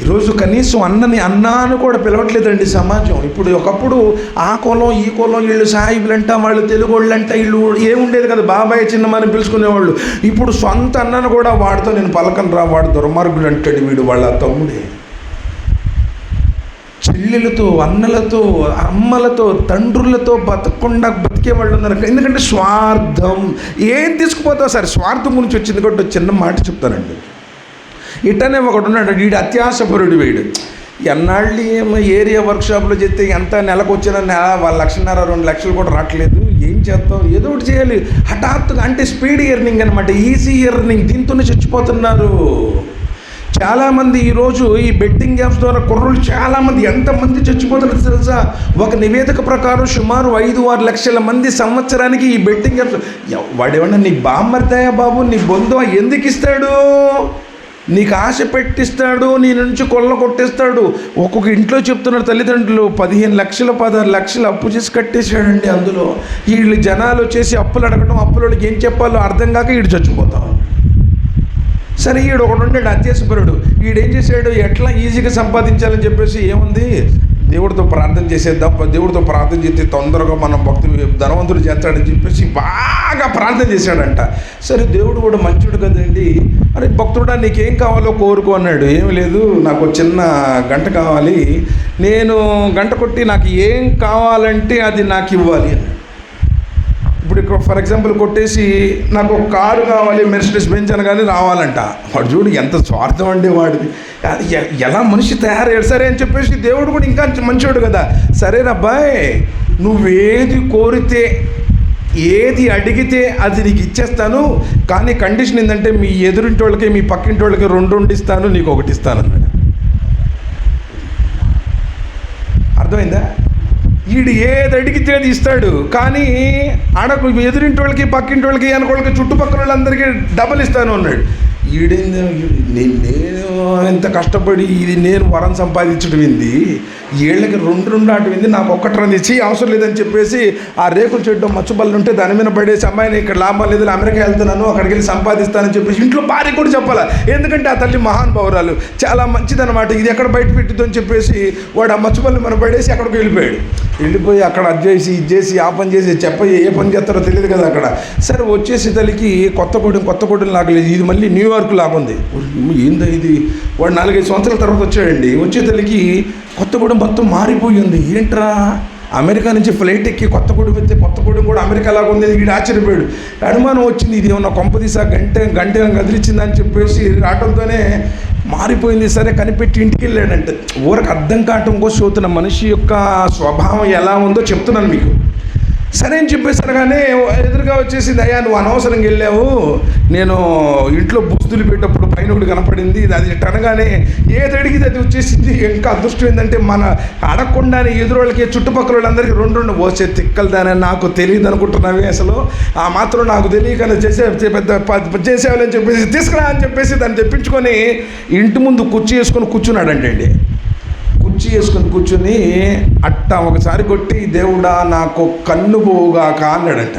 ఈరోజు కనీసం అన్నని అన్నా అని కూడా పిలవట్లేదండి సమాజం. ఇప్పుడు ఒకప్పుడు ఆ కులం ఈ కులం, వీళ్ళు సాయిబులంట, వాళ్ళు తెలుగు వాళ్ళంట, వీళ్ళు ఏముండేది కదా, బాబాయ్ చిన్నమని పిలుచుకునేవాళ్ళు. ఇప్పుడు సొంత అన్నను కూడా వాడితో నేను పలకను రా, వాడు దుర్మార్గుడు అంటాడు వీడు. వాళ్ళ తమ్ముడే చెల్లెలతో, అన్నలతో, అమ్మలతో, తండ్రులతో బతికే వాళ్ళు ఉన్నారు. ఎందుకంటే స్వార్థం. ఏం తీసుకుపోతావు సరే, స్వార్థం గురించి వచ్చింది కాబట్టి చిన్న మాట చెప్తానండి. ఇట్టనే ఒకడు ఉన్నాడు, వీడు అత్యాశపరుడు. వీడు ఎన్నాళ్ళు ఏమో ఏరియా వర్క్షాప్లో చెప్తే ఎంత నెలకు వచ్చిన 1,50,000 2 లక్షలు కూడా రావట్లేదు. ఏం చేద్దాం, ఏదో ఒకటి చేయాలి. హఠాత్తుగా అంటే స్పీడ్ ఎర్నింగ్ అనమాట, ఈజీ ఎర్నింగ్. దీంతోనే చచ్చిపోతున్నారు చాలామంది. ఈరోజు ఈ బెట్టింగ్ యాప్స్ ద్వారా కుర్రలు చాలామంది, ఎంతమంది చచ్చిపోతున్నారు తెలుసా? ఒక నివేదిక ప్రకారం సుమారు 5-6 లక్షల మంది సంవత్సరానికి ఈ బెట్టింగ్ యాప్స్. వాడేమన్నా నీ బామ్మర్దాయా బాబు, నీ బంధువు ఎందుకు ఇస్తాడు? నీకు ఆశ పెట్టిస్తాడు, నీ నుంచి కొల్ల కొట్టేస్తాడు. ఒక్కొక్క ఇంట్లో చెప్తున్నారు తల్లిదండ్రులు 15 లక్షలు 16 లక్షలు అప్పు చేసి కట్టేశాడండి. అందులో వీళ్ళు జనాలు వచ్చేసి అప్పులు అడగడం, అప్పులోకి ఏం చెప్పాలో అర్థం కాక వీడు చచ్చిపోతాం. సరే వీడు ఒకడు ఉండాడు అత్యాశపరుడు. వీడేం చేశాడు, ఎట్లా ఈజీగా సంపాదించాలని చెప్పేసి ఏముంది, దేవుడితో ప్రార్థన చేసేద్దాం, దేవుడితో ప్రార్థన చేస్తే తొందరగా మనం ధనవంతుడు చేస్తాడని చెప్పేసి బాగా ప్రార్థన చేశాడంట. సరే దేవుడు కూడా మంచుడు కదండి. అరే భక్తుడా నీకేం కావాలో కోరుకో అన్నాడు. ఏమి లేదు, నాకు చిన్న గంట కావాలి, నేను గంట కొట్టి నాకు ఏం కావాలంటే అది నాకు ఇవ్వాలి అన్నాడు. ఇప్పుడు ఇక్కడ ఫర్ ఎగ్జాంపుల్ కొట్టేసి నాకు ఒక కారు కావాలి, మెర్సిడెస్ బెంజ్ అనగానే రావాలంట. వాడు చూడు ఎంత స్వార్థం అండి వాడిది. ఎలా మనిషి తయారయ్యాడు. సరే అని చెప్పేసి దేవుడు కూడా ఇంకా మంచివాడు కదా. సరేనబ్బాయ్, నువ్వేది కోరితే ఏది అడిగితే అది నీకు ఇచ్చేస్తాను, కానీ కండిషన్ ఏంటంటే మీ ఎదురింటి వాళ్ళకి మీ పక్కింటి వాళ్ళకి 2 ఇస్తాను, నీకు 1 ఇస్తాను అన్నాడు. అర్థమైందా? వీడు ఏది అడిగితే అది ఇస్తాడు, కానీ ఆడకు ఎదురింటి వాళ్ళకి పక్కింటి వాళ్ళకి అనుకోళ్ళకి చుట్టుపక్కల వాళ్ళందరికీ డబల్ ఇస్తాను అన్నాడు. ఈడేందో నేను ఎంత కష్టపడి ఇది నేను వరం సంపాదించడం ఏంది, ఏళ్ళకి 2 ఆటమింది, నాకు 1 రన్ ఇచ్చి అవసరం లేదని చెప్పేసి ఆ రేకులు చెట్టు మచ్చుబళ్ళు ఉంటే దాని మీద పడేసి అమ్మాయిని ఇక్కడ లాభం లేదు, అమెరికా వెళ్తున్నాను, అక్కడికి వెళ్ళి సంపాదిస్తానని చెప్పేసి ఇంట్లో భార్య కూడా చెప్పాలి. ఎందుకంటే ఆ తల్లి మహానుభావురాలు, చాలా మంచిదన్నమాట. ఇది ఎక్కడ బయట పెట్టిద్దని చెప్పేసి వాడు ఆ మచ్చుబళ్ళు మనం పడేసి అక్కడికి వెళ్ళిపోయి అక్కడ అది చేసి ఇది చేసి ఆ పని చేసి ఏ పని చేస్తారో తెలియదు కదా అక్కడ. సరే వచ్చేసి తల్లికి కొత్తగూడెం లాగలేదు, ఇది మళ్ళీ న్యూయార్క్ లాగుంది. ఏందో ఇది, వాడు 4-5 సంవత్సరాల తర్వాత వచ్చాడండి. వచ్చే తల్లికి కొత్తగూడెం మొత్తం మారిపోయింది. ఏంట్రా, అమెరికా నుంచి ఫ్లైట్ ఎక్కి కొత్తగూడెం వెళ్తే కొత్తగూడెం కూడా అమెరికా లాగా ఉంది. వీడు ఆశ్చర్యపోయాడు. అనుమానం వచ్చింది, ఇది ఏమన్నా కొంపదీసా గంట కదిలిచ్చిందని చెప్పేసి రావడంతోనే మారిపోయింది. సరే కనిపెట్టి ఇంటికి వెళ్ళాడంటే. ఊరికి అర్థం కావటం కోసం చూస్తున్న మనిషి యొక్క స్వభావం ఎలా ఉందో చెప్తున్నాను మీకు. సరే అని చెప్పేసి అనగానే ఎదురుగా వచ్చేసింది, అయ్యా నువ్వు అనవసరంగా వెళ్ళావు, నేను ఇంట్లో బుస్తులు పెట్టేటప్పుడు పైన ఒకటి కనపడింది, అది అనగానే ఏది అడిగితే అది వచ్చేసింది. ఇంకా అదృష్టం ఏంటంటే మన అడగకుండానే ఎదురోళ్ళకి చుట్టుపక్కల వాళ్ళందరికీ 2 వచ్చే తిక్కలదానే. నాకు తెలియదు అనుకుంటున్నావే, అసలు ఆ మాత్రం నాకు తెలియక చేసేవాళ్ళని చెప్పేసి తీసుకురా అని చెప్పేసి దాన్ని తెప్పించుకొని ఇంటి ముందు కుర్చీ వేసుకొని కూర్చున్నాడంటండి. కుర్చీ వేసుకొని కూర్చుని అట్టా ఒకసారి కొట్టి, దేవుడా నాకు కన్ను పోవుగాక అన్నాడట.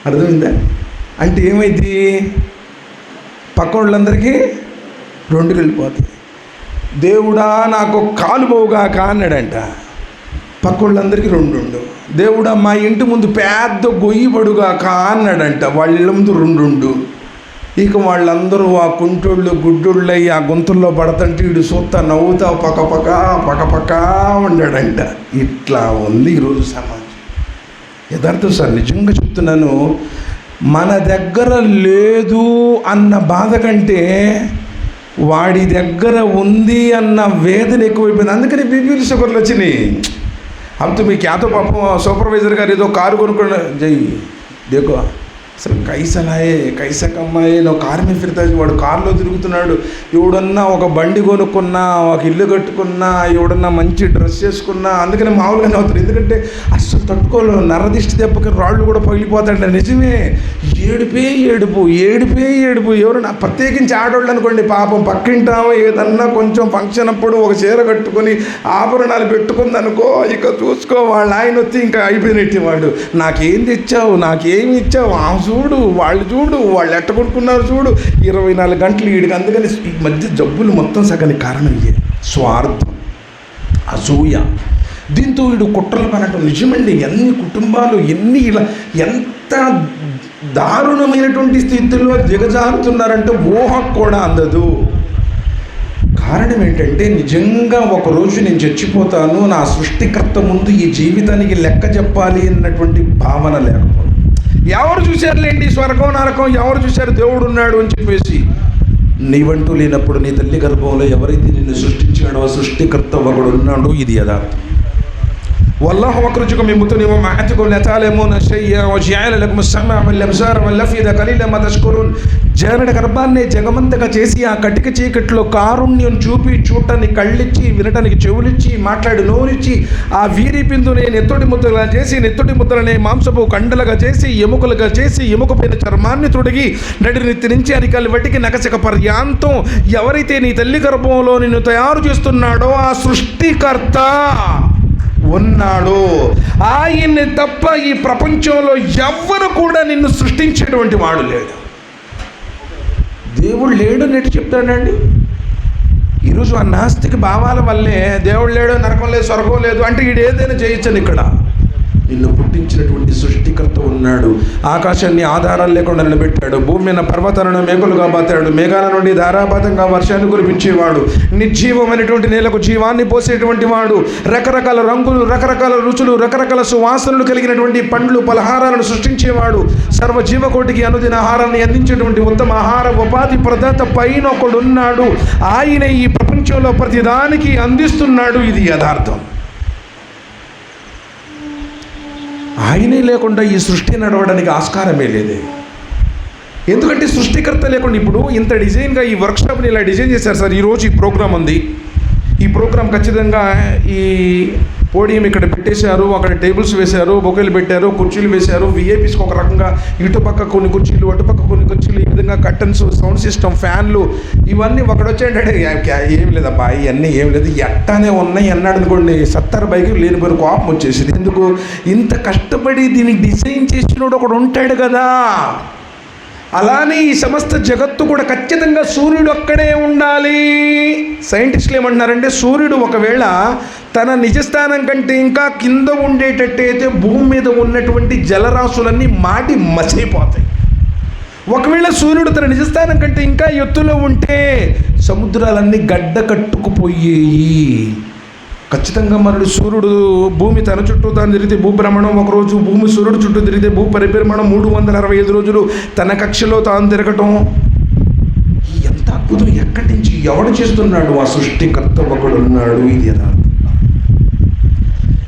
అర్థమైందా? అంటే ఏమైంది, పక్క వాళ్ళందరికీ 2 వెళ్ళిపోతాయి. దేవుడా నాకు కాలు పోవుగాక అన్నాడంట, పక్క వాళ్ళందరికీ 2. దేవుడా మా ఇంటి ముందు పెద్ద గొయ్యి పడుగాక అన్నాడంట, వాళ్ళ ఇళ్ళ ముందు 2. ఇక వాళ్ళందరూ ఆ కుంటోళ్ళు గుడ్డోళ్ళు అయ్యి ఆ గుంతల్లో పడతంటే వీడు చూస్తా నవ్వుతా పక్క ఉండాడంట. ఇట్లా ఉంది ఈరోజు సమాజం. యథార్థం సార్, నిజంగా చెప్తున్నాను. మన దగ్గర లేదు అన్న బాధ కంటే వాడి దగ్గర ఉంది అన్న వేదన ఎక్కువైపోయింది. అందుకని బీపీలు షుగర్లు వచ్చినాయి. అంత మీ క్యాతో పాపం సూపర్వైజర్ గారు ఏదో కారు కొనుక్కున్న, జై దేకో అసలు కైసా కమ్మాయే నువ్వు కారు మీద ఫిర్తాజ్, వాడు కారులో తిరుగుతున్నాడు. ఎవడన్నా ఒక బండి కొనుక్కున్నా, ఒక ఇల్లు కట్టుకున్నా, ఎవడన్నా మంచి డ్రెస్ చేసుకున్నా అందుకని మామూలుగానే అవుతారు. ఎందుకంటే అస్సలు తట్టుకోలేవు, నరదిష్టి దెబ్బకి రాళ్ళు కూడా పగిలిపోతాయంట. నిజమే, ఏడుపే ఏడుపు. ఎవరైనా ప్రత్యేకించి ఆడవాళ్ళు అనుకోండి, పాపం పక్కింటామో ఏదన్నా కొంచెం ఫంక్షన్ అప్పుడు ఒక చీర కట్టుకొని ఆభరణాలు పెట్టుకుందనుకో, ఇక చూసుకో వాళ్ళ ఆయన వచ్చి ఇంకా అయిపోయినట్టు. వాడు నాకేం తెచ్చావు, నాకేమి ఇచ్చావు, చూడు వాళ్ళు ఎట్ట కొనుక్కున్నారు చూడు, 24 గంటలు వీడికి. అందుకని ఈ మధ్య జబ్బులు మొత్తం సగానికి కారణం ఇదే, స్వార్థం, అసూయ. దీంతో వీడు కుట్రలు పనటం. నిజమండి, ఎన్ని కుటుంబాలు ఇలా ఎంత దారుణమైనటువంటి స్థితిలో దిగజారుతున్నారంటే ఊహకు కూడా అందదు. కారణం ఏంటంటే నిజంగా ఒకరోజు నేను చచ్చిపోతాను, నా సృష్టికర్త ముందు ఈ జీవితానికి లెక్క చెప్పాలి అన్నటువంటి భావన లేకపోతే, ఎవరు చూశారులేండి స్వర్గం నరకం, ఎవరు చూశారు దేవుడు ఉన్నాడు అని చెప్పేసి. నీవంటూ లేనప్పుడు నీ తల్లి గర్భంలో ఎవరైతే నిన్ను సృష్టించాడో సృష్టికర్త ఒకడు ఉన్నాడు. ఇది యథార్థం. والله أخرجكم من بطون أمهاتكم لا تعلمون شيئا وجعل لكم السمع والأبصار والأفئدة قليلا ما تشكرون. జనన గర్భాన్ని జగమంతగా చేసి ఆ కటిక చీకట్లో కారుణ్యం చూపి చూడటానికి కళ్ళిచ్చి, వినటానికి చెవులిచ్చి, మాట్లాడి నోరిచ్చి, ఆ వీరి బిందుని నెత్తడి ముద్దలుగా చేసి, నెత్తడి ముద్దలనే మాంసపు కండలుగా చేసి, ఎముకలుగా చేసి, ఎముకపైన చర్మాన్ని తొడిగి నడినెత్తి నుంచి అరికాలి వటికి నకసిక పర్యాంతం ఎవరైతే నీ తల్లి గర్భంలో నిన్ను తయారు చేస్తున్నాడో ఆ సృష్టికర్త ఉన్నాడు. ఆయన్ని తప్ప ఈ ప్రపంచంలో ఎవ్వరు కూడా నిన్ను సృష్టించేటువంటి వాడు లేడు. దేవుడు లేడు నెట్టి చెప్తాడండి. ఈరోజు ఆ నాస్తిక భావాల వల్లే దేవుడు లేడు, నరకం లేదు, స్వర్గం లేదు అంటే వీడు ఏదైనా చేయొచ్చని. ఇక్కడ నిన్ను పుట్టించినటువంటి సృష్టికర్త ఉన్నాడు. ఆకాశాన్ని ఆధారాలు లేకుండా నిలబెట్టాడు. భూమి మీద పర్వతాలను మేఘలుగా బాతాడు. మేఘాల నుండి ధారాపాతంగా వర్షాన్ని కురిపించేవాడు. నిర్జీవమైనటువంటి నేలకు జీవాన్ని పోసేటువంటి వాడు. రకరకాల రంగులు, రకరకాల రుచులు, రకరకాల సువాసనలు కలిగినటువంటి పండ్లు, పలహారాలను సృష్టించేవాడు. సర్వజీవకోటికి అనుదిన ఆహారాన్ని అందించేటువంటి ఉత్తమ ఆహార ఉపాధి ప్రదాత పైన ఒకడున్నాడు. ఆయన ఈ ప్రపంచంలో ప్రతిదానికి అందిస్తున్నాడు. ఇది యథార్థం. ఆయనే లేకుండా ఈ సృష్టి నడవడానికి ఆస్కారమే లేదే. ఎందుకంటే సృష్టికర్త లేకుండా ఇప్పుడు ఇంత డిజైన్గా ఈ వర్క్షాప్ని ఇలా డిజైన్ చేశారు సార్. ఈరోజు ఈ ప్రోగ్రాం ఉంది. ఈ ప్రోగ్రాం ఖచ్చితంగా ఈ పోడియం ఇక్కడ పెట్టేశారు, అక్కడ టేబుల్స్ వేశారు, బొకేలు పెట్టారు, కుర్చీలు వేశారు. విఐపీస్కి ఒక రకంగా ఇటుపక్క కొన్ని కుర్చీలు, అటుపక్క కొన్ని కుర్చీలు, ఈ విధంగా కర్టన్స్, సౌండ్ సిస్టమ్, ఫ్యాన్లు ఇవన్నీ ఒకడొచ్చాడంటే ఏం లేదబ్బా ఇవన్నీ ఏం లేదు ఎట్టానే ఉన్నాయి అన్నాడు అనుకోండి, 70 బైకి లేనిపోయిన కోపం వచ్చేసింది. ఎందుకు ఇంత కష్టపడి దీన్ని డిజైన్ చేసినోడు ఒకడు ఉంటాడు కదా. అలానే ఈ సమస్త జగత్తు కూడా ఖచ్చితంగా సూర్యుడు అక్కడే ఉండాలి. సైంటిస్టులు ఏమంటున్నారంటే సూర్యుడు ఒకవేళ తన నిజస్థానం కంటే ఇంకా కింద ఉండేటట్టయితే భూమి మీద ఉన్నటువంటి జలరాశులన్నీ మాటి మసైపోతాయి. ఒకవేళ సూర్యుడు తన నిజస్థానం కంటే ఇంకా ఎత్తులో ఉంటే సముద్రాలన్నీ గడ్డ కట్టుకుపోయేయి. ఖచ్చితంగా మరుడు సూర్యుడు భూమి తన చుట్టూ తాను తిరిగితే భూభ్రమణం ఒకరోజు, భూమి సూర్యుడు చుట్టూ తిరిగితే భూ పరిభ్రమణం 365 రోజులు తన కక్షలో తాను తిరగటం. ఎంత అద్భుతం! ఎక్కడి నుంచి ఎవడు చేస్తున్నాడు? ఆ సృష్టికర్త ఒకడు ఉన్నాడు. ఇది యథార్థం.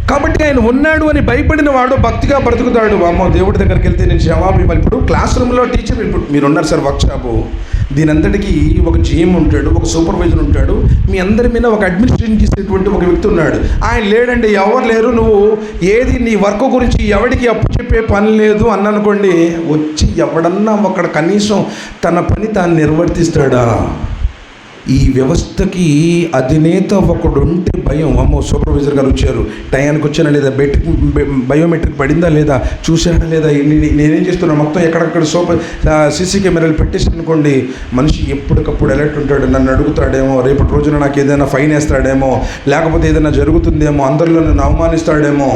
కాబట్టి ఆయన ఉన్నాడు అని భయపడిన వాడు భక్తిగా బ్రతుకుతాడు. అమ్మో దేవుడి దగ్గరికి వెళ్తే నేను జవాబు ఇవ్వాలి. ఇప్పుడు క్లాస్ రూమ్లో టీచర్, ఇప్పుడు మీరు ఉన్నారు సార్ వర్క్షాపు, దీని అంతటికి ఒక జీఎం ఉంటాడు, ఒక సూపర్వైజర్ ఉంటాడు, మీ అందరి మీద ఒక అడ్మినిస్ట్రేషన్ చేసేటువంటి ఒక వ్యక్తి ఉన్నాడు. ఆయన లేడండి, ఎవరు లేరు, నువ్వు ఏది నీ వర్క్ గురించి ఎవడికి అప్పు చెప్పే పని లేదు అన్ననుకోండి, వచ్చి ఎవడన్నా ఒకడు కనీసం తన పని తాను నిర్వర్తిస్తాడా? ఈ వ్యవస్థకి అధినేత ఒకడు ఉంటే భయం. అమ్మో సూపర్వైజర్ గారు వచ్చారు, టయానికి వచ్చానా లేదా, బయోమెట్రిక్ పడిందా లేదా, చూశాడా లేదా, నేనేం చేస్తున్నాను మొత్తం ఎక్కడెక్కడ సీసీ కెమెరాలు పెట్టేసి అనుకోండి, మనిషి ఎప్పటికప్పుడు అలర్ట్ ఉంటాడు. నన్ను అడుగుతాడేమో, రేపటి రోజున నాకు ఏదైనా ఫైన్ వేస్తాడేమో, లేకపోతే ఏదైనా జరుగుతుందేమో, అందరిలో నన్ను అవమానిస్తాడేమో.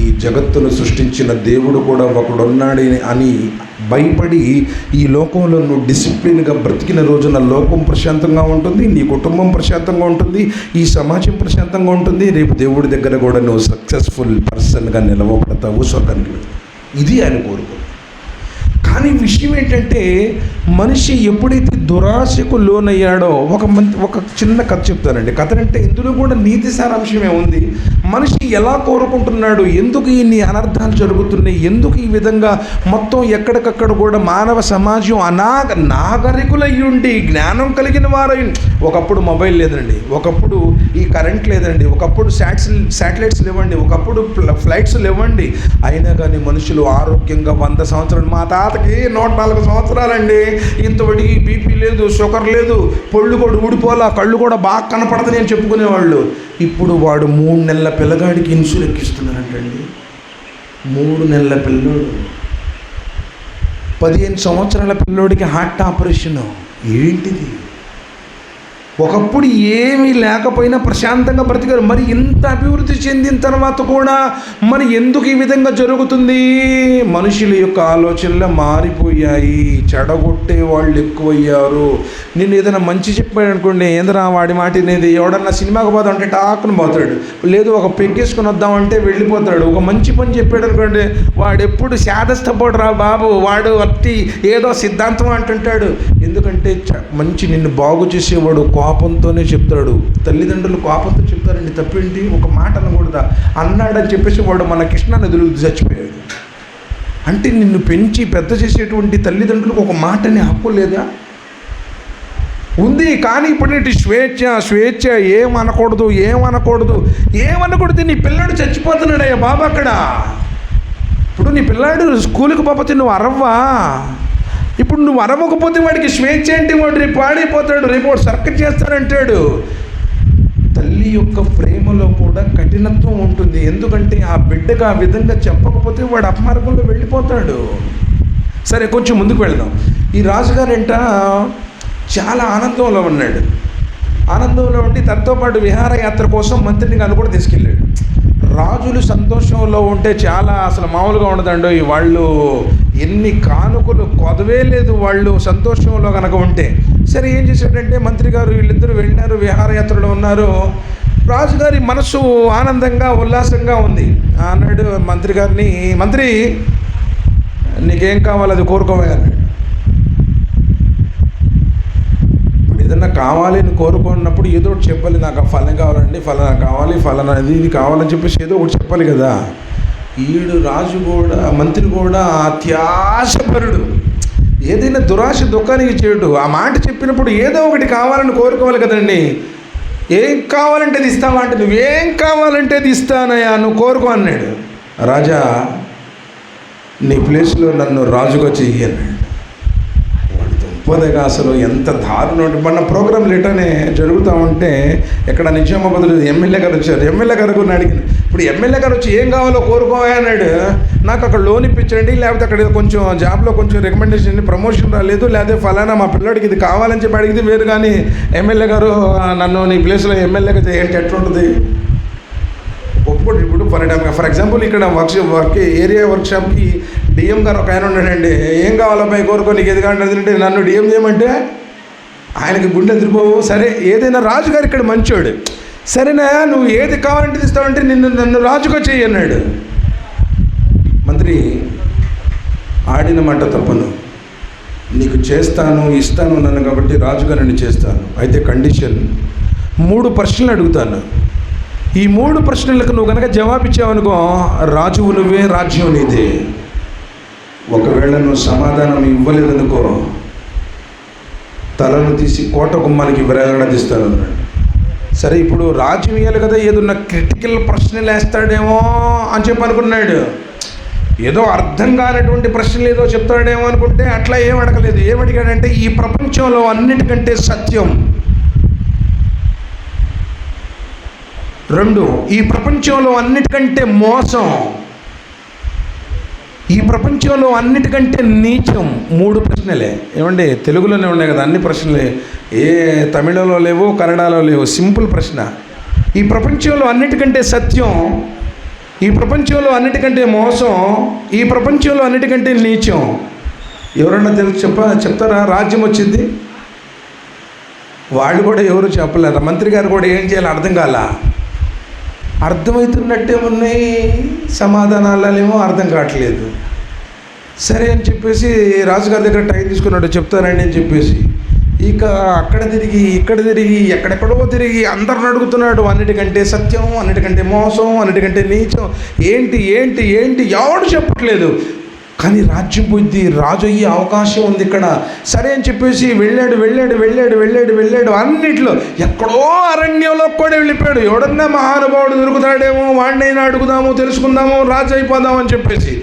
ఈ జగత్తును సృష్టించిన దేవుడు కూడా ఒకడున్నాడు అని భయపడి ఈ లోకంలో నువ్వు డిసిప్లిన్గా బ్రతికిన రోజున లోకం ప్రశాంతంగా ఉంటుంది, నీ కుటుంబం ప్రశాంతంగా ఉంటుంది, ఈ సమాజం ప్రశాంతంగా ఉంటుంది. రేపు దేవుడి దగ్గర కూడా నువ్వు సక్సెస్ఫుల్ పర్సన్గా నిలవబడతావు, స్వర్గానికి వెళ్తావు. ఇది ఆయన కోరుకో. కానీ విషయం ఏంటంటే మనిషి ఎప్పుడైతే దురాశకు లోనయ్యాడో ఒక చిన్న కథ చెప్తానండి. కథ అంటే ఇందులో కూడా నీతి సారాంశమే ఉంది. మనిషి ఎలా కోరుకుంటున్నాడు, ఎందుకు ఇన్ని అనర్థాలు జరుగుతున్నాయి, ఎందుకు ఈ విధంగా మొత్తం ఎక్కడికక్కడ కూడా మానవ సమాజం నాగరికులయ్యుండి జ్ఞానం కలిగిన వారై, ఒకప్పుడు మొబైల్ లేదండి, ఒకప్పుడు ఈ కరెంట్ లేదండి, ఒకప్పుడు శాటిలైట్స్ లేవండి, ఒకప్పుడు ఫ్లైట్స్ లేవండి, అయినా కానీ మనుషులు ఆరోగ్యంగా 100 సంవత్సరాలు, మా తాతకి 104 సంవత్సరాలండి, ఇంతవడికి బీపీ లేదు, షుగర్ లేదు, పళ్ళు కూడా ఊడిపోలా, కళ్ళు కూడా బాగా కనపడదని అని చెప్పుకునేవాళ్ళు. ఇప్పుడు వాడు 3 నెలల పిల్లగాడికి ఇన్సులిన్ ఎక్కిస్తున్నారంటండి. 3 నెలల పిల్లోడు, 15 సంవత్సరాల పిల్లోడికి హార్ట్ ఆపరేషన్. ఏంటిది? ఒకప్పుడు ఏమీ లేకపోయినా ప్రశాంతంగా బ్రతికారు. మరి ఇంత అభివృద్ధి చెందిన తర్వాత కూడా మరి ఎందుకు ఈ విధంగా జరుగుతుంది? మనుషుల యొక్క ఆలోచనలు మారిపోయాయి, చెడగొట్టే వాళ్ళు ఎక్కువయ్యారు. నేను ఏదైనా మంచి చెప్పాడు అనుకోండి, ఏందరా వాడి మాట అనేది, ఎవడన్నా సినిమాకి పోదాం అంటే టాక్కుని పోతాడు, లేదు ఒక పెగ్గేసుకొని వద్దామంటే వెళ్ళిపోతాడు. ఒక మంచి పని చెప్పాడు అనుకోండి, వాడు ఎప్పుడు శాదస్తపోడురా బాబు, వాడు అట్టి ఏదో సిద్ధాంతం అంటుంటాడు. ఎందుకంటే మంచి నిన్ను బాగు చేసేవాడు కోపంతోనే చెప్తాడు. తల్లిదండ్రులు కోపంతో చెప్తారండి, తప్పేంటి? ఒక మాట అనకూడదా? అన్నాడని చెప్పేసి వాడు మన కృష్ణా నదిలో చచ్చిపోయాడు. అంటే నిన్ను పెంచి పెద్ద చేసేటువంటి తల్లిదండ్రులకు ఒక మాట అనే హక్కు లేదా? ఉంది. కానీ ఇప్పుడు స్వేచ్ఛ ఏమనకూడదు. నీ పిల్లాడు చచ్చిపోతున్నాడయ్యా బాబు అక్కడ. ఇప్పుడు నీ పిల్లాడు స్కూల్కి పోతే నువ్వు అరవ్వా? ఇప్పుడు నువ్వు అరవకపోతే వాడికి స్వేచ్ఛ ఏంటి? వాడు రేపు పాడైపోతాడు, రేపు వాడు సర్కస్ చేస్తాడంటాడు. తల్లి యొక్క ప్రేమలో కూడా కఠినత్వం ఉంటుంది. ఎందుకంటే ఆ బిడ్డకు ఆ విధంగా చెప్పకపోతే వాడు అపమార్గంలో వెళ్ళిపోతాడు. సరే, కొంచెం ముందుకు వెళ్దాం. ఈ రాజుగారంట చాలా ఆనందంలో ఉన్నాడు. ఆనందంలో ఉండి తనతో పాటు విహారయాత్ర కోసం మంత్రిని గారు కూడా తీసుకెళ్ళాడు. రాజులు సంతోషంలో ఉంటే చాలా అసలు మామూలుగా ఉండదండి. వాళ్ళు ఎన్ని కానుకలు కొదవే లేదు వాళ్ళు సంతోషంలో కనుక ఉంటే. సరే, ఏం చేశాడంటే మంత్రి గారు వీళ్ళిద్దరూ వెళ్ళినారు, విహారయాత్రలో ఉన్నారు. రాజుగారి మనసు ఆనందంగా ఉల్లాసంగా ఉంది. అన్నాడు మంత్రి గారిని, మంత్రి నీకేం కావాలి అది కోరుకోవే అన్నాడు. ఏదన్నా కావాలి అని కోరుకున్నప్పుడు ఏదో ఒకటి చెప్పాలి. నాకు ఆ ఫలం కావాలండి, ఫలానా కావాలి, ఫలానా ఇది కావాలని చెప్పేసి ఏదో ఒకటి చెప్పాలి కదా. ఈడు రాజు కూడా, మంత్రి కూడా అత్యాశపరుడు. ఏదైనా దురాశ దుఃఖానికి చేయడు. ఆ మాట చెప్పినప్పుడు ఏదో ఒకటి కావాలని కోరుకోవాలి కదండి. ఏం కావాలంటే అది ఇస్తావా అంటే, నువ్వేం కావాలంటే అది ఇస్తానయ్యా, నువ్వు కోరుకో అన్నాడు. రాజా, నీ ప్లేస్లో నన్ను రాజుగా చెయ్యి అన్నాడు. పోదేగా అసలు ఎంత దారుణం. మన ప్రోగ్రాం లేటనే జరుగుతూ ఉంటే ఎక్కడ నిజామాబాద్లో ఎమ్మెల్యే గారు వచ్చారు. ఎమ్మెల్యే గారు అడిగింది. ఇప్పుడు ఎమ్మెల్యే గారు వచ్చి ఏం కావాలో కోరుకోవా అన్నాడు. నాకు అక్కడ లోన్ ఇప్పించండి, లేకపోతే అక్కడ కొంచెం జాబ్లో కొంచెం రికమెండేషన్ ప్రమోషన్ రాలేదు, లేకపోతే ఫలానా మా పిల్లడికి ఇది కావాలని చెప్పి అడిగితే వేరు. కానీ ఎమ్మెల్యే గారు నన్ను నీ ప్లేస్లో ఎమ్మెల్యేగా చేయండి ఎట్లుంటుంది? ఒప్పుకోండి. ఇప్పుడు ఫర్ ఎగ్జాంపుల్ ఇక్కడ ఏరియా వర్క్షాప్కి డిఎం గారు ఒక ఆయన ఉన్నాడండి. ఏం కావాలబ్బాయి కోరుకో, నీకు ఏది కావాలంటే నన్ను డిఎం చేయమంటే ఆయనకి గుండె ఎదిరిపోవు. సరే, ఏదైనా రాజుగారు ఇక్కడ మంచోడు. సరేనా, నువ్వు ఏది కావాలంటే ఇస్తావంటే నన్ను రాజుగా చెయ్యి అన్నాడు. మంత్రి, ఆడిన మాట తప్పను, నీకు చేస్తాను ఇస్తాను నన్ను, కాబట్టి రాజుగా నన్ను చేస్తాను. అయితే కండిషన్, 3 ప్రశ్నలు అడుగుతాను. ఈ 3 ప్రశ్నలకు నువ్వు కనుక జవాబిచ్చావనుకో, రాజువు నువ్వే, రాజ్యం నీదే. ఒకవేళ నువ్వు సమాధానం ఇవ్వలేదనుకో, తలను తీసి కోట గుమ్మానికి విరగడదీస్తాను అన్నాడు. సరే, ఇప్పుడు రాజ్యం ఇవ్వాలి కదా, ఏదన్నా క్రిటికల్ ప్రశ్నలు వేస్తాడేమో అని చెప్పి అనుకున్నాడు. ఏదో అర్థం కానటువంటి ప్రశ్నలు ఏదో చెప్తాడేమో అనుకుంటే అట్లా ఏం అడగలేదు. ఏమడిగాడంటే, ఈ ప్రపంచంలో అన్నిటికంటే సత్యం, 2 ఈ ప్రపంచంలో అన్నిటికంటే మోసం, ఈ ప్రపంచంలో అన్నిటికంటే నీచం. 3 ప్రశ్నలే. ఏమండి, తెలుగులోనే ఉన్నాయి కదా అన్ని ప్రశ్నలే, ఏ తమిళంలో లేవు, కన్నడలో లేవు. సింపుల్ ప్రశ్న. ఈ ప్రపంచంలో అన్నిటికంటే సత్యం, ఈ ప్రపంచంలో అన్నిటికంటే మోసం, ఈ ప్రపంచంలో అన్నిటికంటే నీచం. ఎవరన్నా చెప్తారా? రాజ్యం వచ్చింది, వాళ్ళు కూడా ఎవరు చెప్పలేరు. మంత్రి గారు కూడా ఏం చేయాలి అర్థం కాల. అర్థమవుతున్నట్టే ఉన్నాయి, సమాధానాలేమో అర్థం కావట్లేదు. సరే అని చెప్పేసి రాజుగారి దగ్గర టైం తీసుకున్నాడు, చెప్తానండి అని చెప్పేసి. ఇక అక్కడ తిరిగి ఇక్కడ తిరిగి ఎక్కడెక్కడో తిరిగి అందరిని అడుగుతున్నాడు. అన్నిటికంటే సత్యం, అన్నిటికంటే మోసం, అన్నిటికంటే నీచం ఏంటి ఏంటి ఏంటి ఎవడు చెప్పట్లేదు. కానీ రాజ్యం బుద్ధి రాజు అయ్యే అవకాశం ఉంది ఇక్కడ. సరే అని చెప్పేసి వెళ్ళాడు అన్నిట్లో. ఎక్కడో అరణ్యంలో కూడా వెళ్ళిపోయాడు. ఎవడన్నా మహానుభావుడు దొరుకుతాడేమో, వాడినైనా అడుగుదాము, తెలుసుకుందాము, రాజు అయిపోదాం అని చెప్పేసి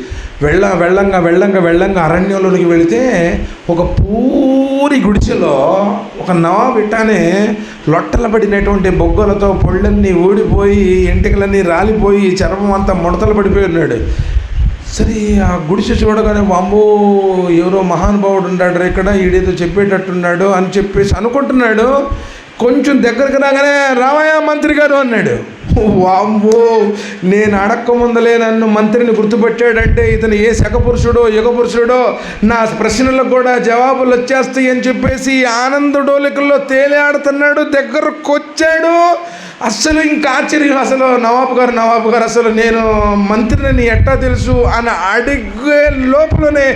వెళ్ళంగా అరణ్యంలోనికి వెళితే ఒక పూరి గుడిసెలో ఒక నవాబు ఇట్టానే లొట్టల పడినటువంటి బొగ్గలతో పొళ్ళన్నీ ఊడిపోయి, ఎంటికలన్నీ రాలిపోయి, చర్మం అంతా ముడతలు పడిపోయి ఉన్నాడు. సరే ఆ గుడిసె చూడగానే వామ్మో ఎవరో మహానుభావుడు ఉన్నాడు ఇక్కడ, ఈడేదో చెప్పేటట్టున్నాడు అని చెప్పేసి అనుకుంటున్నాడు. కొంచెం దగ్గరకు రాగానే రామయ్య మంత్రి గారు అన్నాడు. వామ్మో, నేను అడక్క ముందలే నన్ను మంత్రిని గుర్తుపెట్టాడంటే ఇతను ఏ శకపురుషుడో యుగపురుషుడో, నా ప్రశ్నలకు కూడా జవాబులు వచ్చేస్తాయి అని చెప్పేసి ఆనందడోలికల్లో తేలియాడుతున్నాడు. దగ్గరకు వచ్చాడు. అస్సలు ఇంకా ఆశ్చర్యం, అసలు నవాబు గారు అసలు నేను మంత్రిని ఎట్టా తెలుసు అని అడిగే లోపలనే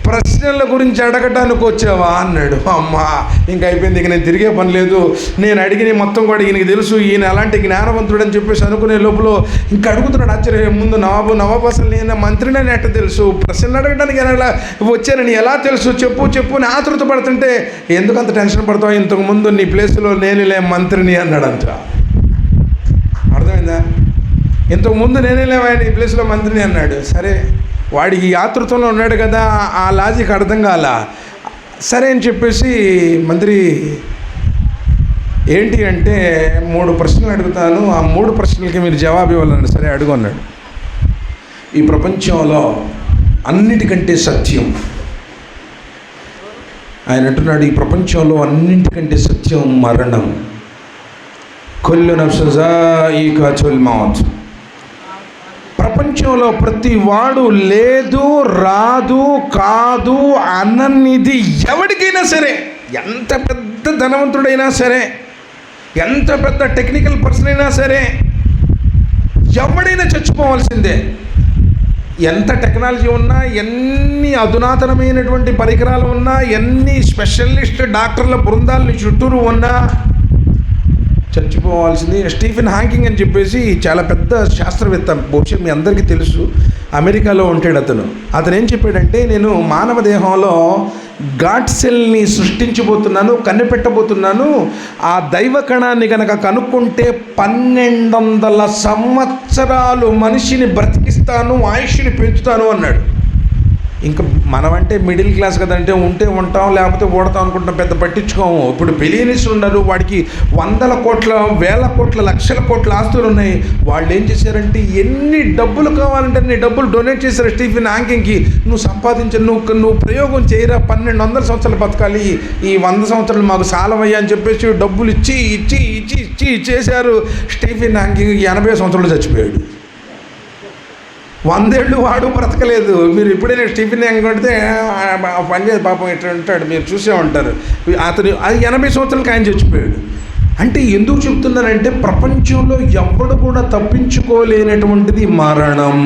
ప్రశ్నల గురించి అడగటానికి వచ్చావా అన్నాడు. అమ్మా ఇంకా అయిపోయింది, ఇక నేను తిరిగే పని లేదు, నేను అడిగిన మొత్తం కూడా ఈయనకి తెలుసు, ఈయన అలాంటి జ్ఞానవంతుడు అని చెప్పేసి అనుకునే లోపల ఇంకా అడుగుతున్నాడు. ఆశ్చర్యం, ముందు నవాబు అసలు నేను మంత్రిని ఎట్ట తెలుసు, ప్రశ్నలు అడగడానికి ఎలా వచ్చానని ఎలా తెలుసు, చెప్పు అని ఆతృత పడుతుంటే, ఎందుకంత టెన్షన్ పడతావు, ఇంతకుముందు నీ ప్లేస్లో నేనులే మంత్రిని అన్నాడంట. అర్థమైందా? ఇంతకుముందు నేనే లేవా నీ ప్లేస్లో మంత్రిని అన్నాడు. సరే వాడికి ఆతృతంలో ఉన్నాడు కదా, ఆ లాజిక్ అర్థం కాల. సరే అని చెప్పేసి మంత్రి ఏంటి అంటే 3 ప్రశ్నలు అడుగుతాను, ఆ 3 ప్రశ్నలకి మీరు జవాబు ఇవ్వాలన్నాడు. సరే అడుగు అన్నాడు. ఈ ప్రపంచంలో అన్నిటికంటే సత్యం, ఆయన అంటున్నాడు, ఈ ప్రపంచంలో అన్నింటికంటే సత్యం మరణం. కుల్లు నఫ్సిన్ జాయికతుల్ మౌత్. ప్రపంచంలో ప్రతి వాడు లేదు, రాదు, కాదు అననిది ఎవరికైనా సరే, ఎంత పెద్ద ధనవంతుడైనా సరే, ఎంత పెద్ద టెక్నికల్ పర్సన్ అయినా సరే, ఎవడైనా చచ్చిపోవాల్సిందే. ఎంత టెక్నాలజీ ఉన్నా, ఎన్ని అధునాతనమైనటువంటి పరికరాలు ఉన్నా, ఎన్ని స్పెషలిస్ట్ డాక్టర్ల బృందాలని చుట్టూరు ఉన్నా చచ్చిపోవాల్సింది. స్టీఫెన్ హాకింగ్ అని చెప్పేసి చాలా పెద్ద శాస్త్రవేత్త, బహుశా మీ అందరికీ తెలుసు, అమెరికాలో ఉంటాడు అతను ఏం చెప్పాడంటే, నేను మానవ దేహంలో గాడ్ సెల్ని సృష్టించబోతున్నాను, కనిపెట్టబోతున్నాను, ఆ దైవ కణాన్ని కనుక కనుక్కుంటే 1200 సంవత్సరాలు మనిషిని బ్రతికిస్తాను, ఆయుష్ని పెంచుతాను అన్నాడు. ఇంకా మనమంటే మిడిల్ క్లాస్ కదంటే ఉంటే ఉంటాం, లేకపోతే ఓడతాం అనుకుంటాం, పెద్ద పట్టించుకోము. ఇప్పుడు బిలియనీస్ ఉన్నారు, వాడికి 100 కోట్ల, 1000 కోట్ల, లక్షల కోట్ల ఆస్తులు ఉన్నాయి. వాళ్ళు ఏం చేశారంటే ఎన్ని డబ్బులు కావాలంటే అన్ని డబ్బులు డొనేట్ చేశారు స్టీఫెన్ హాకింగ్కి. నువ్వు సంపాదించు, నువ్వు ప్రయోగం చేయరా, 1200 సంవత్సరాలు బతకాలి, ఈ 100 సంవత్సరాలు మాకు సాలవయ్యా అని చెప్పేసి డబ్బులు ఇచ్చి చేశారు. స్టీఫెన్ హాకింగ్ 80 సంవత్సరాలు చచ్చిపోయాడు. 100 ఏళ్ళు వాడు బ్రతకలేదు. మీరు ఎప్పుడైనా స్టీఫెన్ హాకింగ్ కొడితే పని చేసి పాపం ఇట్లా ఉంటాడు, మీరు చూసే ఉంటారు. అతను అది 80 సంవత్సరాలకి ఆయన చచ్చిపోయాడు. అంటే ఎందుకు చెప్తున్నానంటే, ప్రపంచంలో ఎవడు కూడా తప్పించుకోలేనటువంటిది మరణం.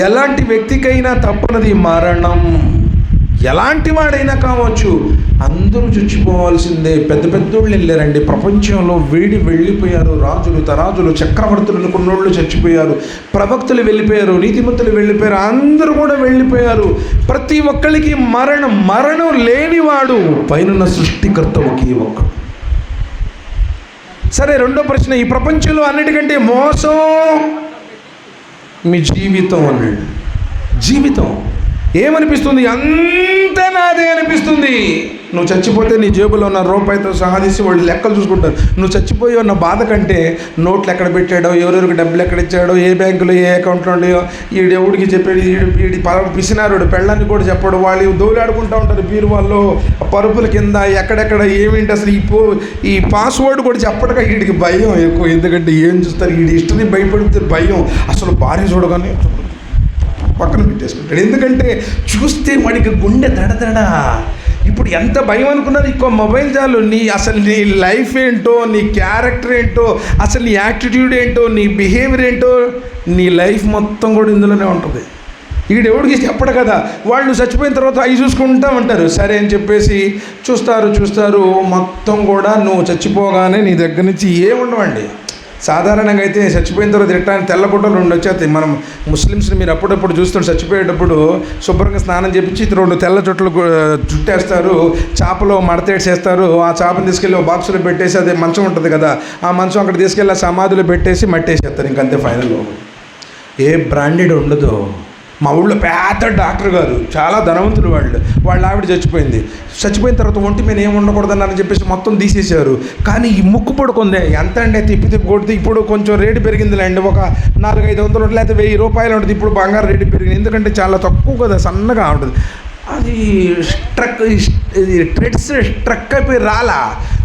ఎలాంటి వ్యక్తికైనా తప్పనది మరణం. ఎలాంటి వాడైనా కావచ్చు, అందరూ చచ్చిపోవాల్సిందే. పెద్ద పెద్దోళ్ళు వెళ్ళారండి ప్రపంచంలో, వెళ్ళిపోయారు. రాజులు, తరాజులు, చక్రవర్తులు అనుకున్నోళ్ళు చచ్చిపోయారు, ప్రవక్తలు వెళ్ళిపోయారు, నీతిమంతులు వెళ్ళిపోయారు, అందరూ కూడా వెళ్ళిపోయారు. ప్రతి ఒక్కరికి మరణం లేనివాడు పైనున్న సృష్టికర్త ఒకే ఒక్కడు. సరే, రెండో ప్రశ్న, ఈ ప్రపంచంలో అన్నిటికంటే మోసం మీ జీవితం అన్నాడు. జీవితం ఏమనిపిస్తుంది? అంతా నాదే అనిపిస్తుంది. నువ్వు చచ్చిపోతే నీ జేబులో ఉన్న రూపాయితో సహా తీసి వాళ్ళు లెక్కలు చూసుకుంటారు. నువ్వు చచ్చిపోయి ఉన్న బాధ కంటే నోట్లు ఎక్కడ పెట్టాడో, ఎవరెవరికి డబ్బులు ఎక్కడ ఇచ్చాడో, ఏ బ్యాంకులో ఏ అకౌంట్లో ఉన్నాయో, ఈడు ఎవడికి చెప్పాడు, ఈడి పిసినారుడు పెళ్ళాన్ని కూడా చెప్పాడు. వాళ్ళు దోలాడుకుంటూ ఉంటారు బీరువాల్లో, పరుపుల కింద, ఎక్కడెక్కడ ఏమేంటి అసలు ఈ పాస్వర్డ్ కూడా చెప్పడగా వీడికి భయం ఎక్కువ. ఎందుకంటే ఏం చూస్తారు, వీడి ఇష్టని భయపడితే భయం. అసలు భార్య చూడగానే పక్కన పెట్టేసుకుంటాడు. ఎందుకంటే చూస్తే వాడికి గుండె దడదడ. ఇప్పుడు ఎంత భయం అనుకున్నది, ఇంకో మొబైల్ చాలు, అసలు నీ లైఫ్ ఏంటో, నీ క్యారెక్టర్ ఏంటో, అసలు నీ యాటిట్యూడ్ ఏంటో, నీ బిహేవియర్ ఏంటో, నీ లైఫ్ మొత్తం కూడా ఇందులోనే ఉంటుంది. ఈడెవడికి చెప్పడు కదా. వాళ్ళు చచ్చిపోయిన తర్వాత అవి చూసుకుంటూ ఉంటారు. సరే అని చెప్పేసి చూస్తారు మొత్తం కూడా నువ్వు చచ్చిపోగానే నీ దగ్గర నుంచి ఏముండవండి. సాధారణంగా అయితే చచ్చిపోయిన తర్వాత తిట్టడానికి తెల్ల గుడ్డలు 2 వచ్చేస్తాయి. మనం ముస్లిమ్స్ని మీరు అప్పుడప్పుడు చూస్తుంటే చచ్చిపోయేటప్పుడు శుభ్రంగా స్నానం చేపించి 2 తెల్ల చుట్టలు చుట్టేస్తారు, చాపలో మడతేసేస్తారు. ఆ చేపను తీసుకెళ్ళి ఒక బాక్సులో పెట్టేసి, అదే మంచం ఉంటుంది కదా, ఆ మంచం అక్కడ తీసుకెళ్ళి ఆ సమాధిలో పెట్టేసి మట్టేసేస్తారు. ఇంకంతే ఫైనల్లో. ఏ బ్రాండెడ్ ఉండదు. మా ఊళ్ళో పెద్ద డాక్టర్ గారు, చాలా ధనవంతులు వాళ్ళ ఆవిడ చచ్చిపోయిన తర్వాత ఒంటి మీద ఏమి ఉండకూడదని చెప్పేసి మొత్తం తీసేశారు. కానీ ఈ ముక్కు పొడుకుందే ఎంత అండి, తిప్పి కొడితే ఇప్పుడు కొంచెం రేటు పెరిగిందిలేండి. ఒక 400-500 లేకపోతే 1000 రూపాయలు ఉంటుంది. ఇప్పుడు బంగారు రేటు పెరిగింది, ఎందుకంటే చాలా తక్కువ కదా, సన్నగా ఉంటుంది. అది స్ట్రక్ అయిపోయి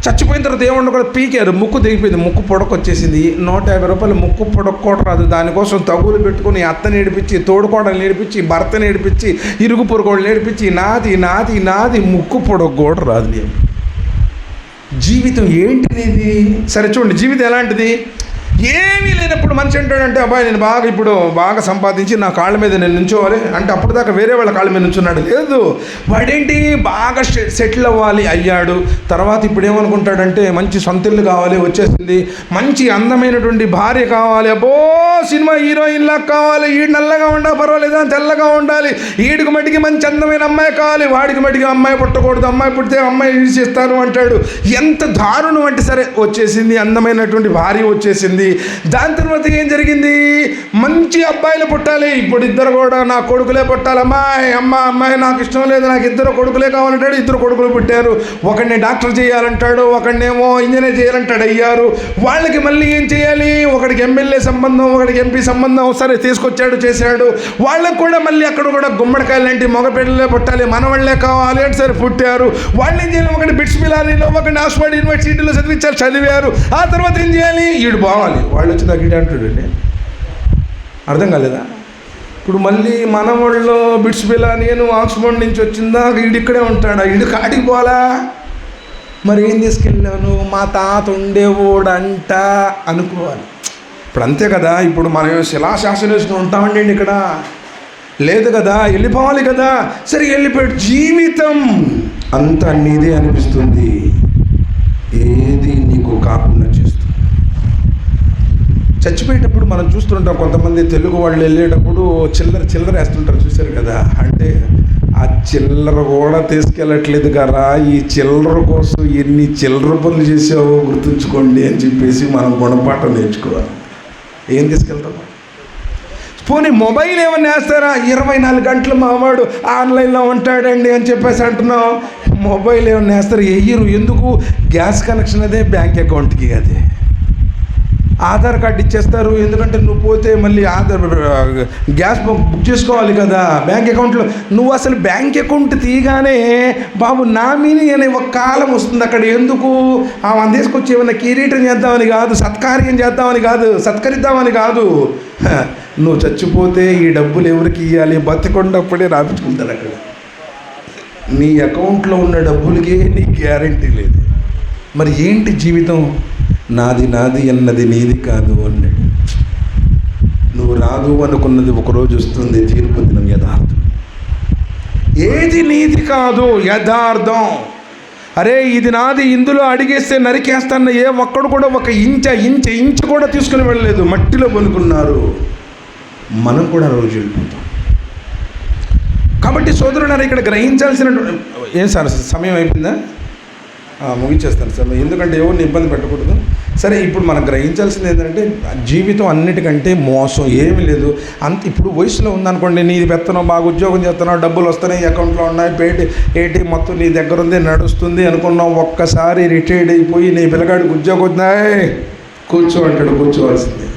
చచ్చిపోయిన తర్వాత ఏముండకూడదు, పీకారు, ముక్కు దిగిపోయింది, ముక్కు పొడకొచ్చేసింది. 150 రూపాయలు ముక్కు పొడక్కోట రాదు. దానికోసం తగులు పెట్టుకుని అత్తని ఏడిపించి, తోడుకోడలు నేర్పించి, భర్తని ఏడిపించి, ఇరుగు పొరుగులు నేర్పించి, నాది ముక్కు పొడక్కోట రాదు. జీవితం ఏంటిది? సరే చూడండి, జీవితం ఎలాంటిది? ఏమీ లేనప్పుడు మనిషి అంటాడంటే, అబ్బాయి నేను బాగా సంపాదించి నా కాళ్ళ మీద నేను నుంచోవాలి అంటే, అప్పుడు దాకా వేరే వాళ్ళ కాళ్ళ మీద నుంచున్నాడు. లేదు, వాడేంటి బాగా సెటిల్ అవ్వాలి అయ్యాడు. తర్వాత ఇప్పుడు ఏమనుకుంటాడంటే, మంచి సొంత ఇల్లు కావాలి, వచ్చేసింది, మంచి అందమైనటువంటి భార్య కావాలి, అబ్బో సినిమా హీరోయిన్లా కావాలి, ఈడు నల్లగా ఉండా పర్వాలేదా, తెల్లగా ఉండాలి, ఈడికి మట్టికి మంచి అందమైన అమ్మాయి కావాలి, వాడికి మట్టికి అమ్మాయి పుట్టకూడదు, అమ్మాయి పుడితే అమ్మాయి చేస్తాను అంటాడు. ఎంత దారుణం అంటే, సరే వచ్చేసింది, అందమైనటువంటి భార్య వచ్చేసింది. దాని తర్వాత ఏం జరిగింది? మంచి అబ్బాయిలు పుట్టాలి. ఇప్పుడు ఇద్దరు కూడా నా కొడుకులే పుట్టాలి. అమ్మాయి నాకు ఇష్టం లేదు, నాకు 2 కొడుకులే కావాలంటాడు. 2 కొడుకులు పుట్టారు. ఒకడిని డాక్టర్ చేయాలంటాడు, ఒకడినేమో ఇంజనీర్ చేయాలంటాడు, అయ్యారు. వాళ్ళకి మళ్ళీ ఏం చేయాలి? ఒకడికి ఎమ్మెల్యే సంబంధం, ఒకడికి ఎంపీ సంబంధం, సరే తీసుకొచ్చాడు, చేశాడు. వాళ్ళకు కూడా మళ్ళీ అక్కడ కూడా గుమ్మడికాయలు లాంటి మగపిల్లలే పుట్టాలి, మనవాళ్లే కావాలి అంటే సరే పుట్టారు. వాళ్ళు ఏం చేయాలి? ఒకటి బిట్స్ పిలానీలో, ఒకటి ఆక్స్ఫర్డ్ యూనివర్సిటీలో చదివించారు, చదివారు. ఆ తర్వాత ఏం చేయాలి? ఈడు బావాలి, వాళ్ళు వచ్చి నాకు ఇటు అంటాడండి. అర్థం కాలేదా? ఇప్పుడు మళ్ళీ మన వాళ్ళు బిట్స్ పిల్ల, నేను ఆక్స్ఫర్డ్ నుంచి వచ్చిందా, ఈడు ఇక్కడే ఉంటాడా, ఈడు కాటికి పోలా, మరి ఏం తీసుకెళ్ళాను, మా తాత ఉండేవాడంట అనుకోవాలి. ఇప్పుడు అంతే కదా. ఇప్పుడు మనం శిలాశాసనం వేసుకుని ఉంటామండి ఇక్కడ, లేదు కదా, వెళ్ళిపోవాలి కదా. సరే వెళ్ళిపోయాడు. జీవితం అంతా నీదే అనిపిస్తుంది, ఏది నీకు కాకుండా చేస్తుంది. చచ్చిపోయేటప్పుడు మనం చూస్తుంటాం, కొంతమంది తెలుగు వాళ్ళు వెళ్ళేటప్పుడు చిల్లర వేస్తుంటారు, చూశారు కదా. అంటే ఆ చిల్లర కూడా తీసుకెళ్ళట్లేదు కదా, ఈ చిల్లర కోసం ఎన్ని చిల్లర పనులు చేసావో గుర్తుంచుకోండి అని చెప్పేసి మనం గుణపాఠం నేర్చుకోవాలి. ఏం తీసుకెళ్తాం? పోనీ మొబైల్ ఏమన్నా వేస్తారా? 24 గంటలు మావాడు ఆన్లైన్లో ఉంటాడండి అని చెప్పేసి అంటున్నాం. మొబైల్ ఏమన్నా వేస్తారు? వెయ్యరు. ఎందుకు? గ్యాస్ కనెక్షన్ అదే, బ్యాంక్ అకౌంట్కి అదే, ఆధార్ కార్డు ఇచ్చేస్తారు. ఎందుకంటే నువ్వు పోతే మళ్ళీ గ్యాస్ బుక్ చేసుకోవాలి కదా బ్యాంక్ అకౌంట్లో. నువ్వు అసలు బ్యాంక్ అకౌంట్ తీయగానే బాబు నామినీ అనే ఒక కాలం వస్తుంది అక్కడ. ఎందుకు? ఆమె తీసుకొచ్చి ఏమన్నా కిరీటం చేద్దామని కాదు, సత్కార్యం చేద్దామని కాదు, సత్కరిద్దామని కాదు. నువ్వు చచ్చిపోతే ఈ డబ్బులు ఎవరికి ఇవ్వాలి? బతికొండప్పుడే రాపించుకుంటారు అక్కడ. నీ అకౌంట్లో ఉన్న డబ్బులకే నీ గ్యారంటీ లేదు. మరి ఏంటి జీవితం? నాది అన్నది నీది కాదు అన్నాడు. నువ్వు రాదు అనుకున్నది ఒకరోజు వస్తుంది, తీర్పు దినం యథార్థం. ఏది నీది కాదు, యథార్థం. అరే ఇది నాది, ఇందులో అడిగేస్తే నరికేస్తాన్న ఏ ఒక్కడు కూడా ఒక ఇంచు కూడా తీసుకుని వెళ్ళలేదు, మట్టిలో కొనుక్కున్నారు. మనం కూడా రోజు వెళ్ళిపోతాం. కాబట్టి సోదరుడు ఇక్కడ గ్రహించాల్సిన ఏం సార్, సమయం అయిపోయిందా? ముగించేస్తాను సార్, ఎందుకంటే ఎవరిని ఇబ్బంది పెట్టకూడదు. సరే, ఇప్పుడు మనం గ్రహించాల్సింది ఏంటంటే జీవితం అన్నిటికంటే మోసం ఏమీ లేదు. ఇప్పుడు వయసులో ఉందనుకోండి, నీది పెత్తనం, బాగా ఉద్యోగం చేస్తున్నావు, డబ్బులు వస్తున్నాయి, అకౌంట్లో ఉన్నాయి, ఏటీ మొత్తం నీ దగ్గర ఉంది, నడుస్తుంది అనుకున్నావు. ఒక్కసారి రిటైర్డ్ అయిపోయి నీ పిల్లగాడికి ఉద్యోగం వద్దాయి కూర్చో అంటాడు, కూర్చోవలసిందే.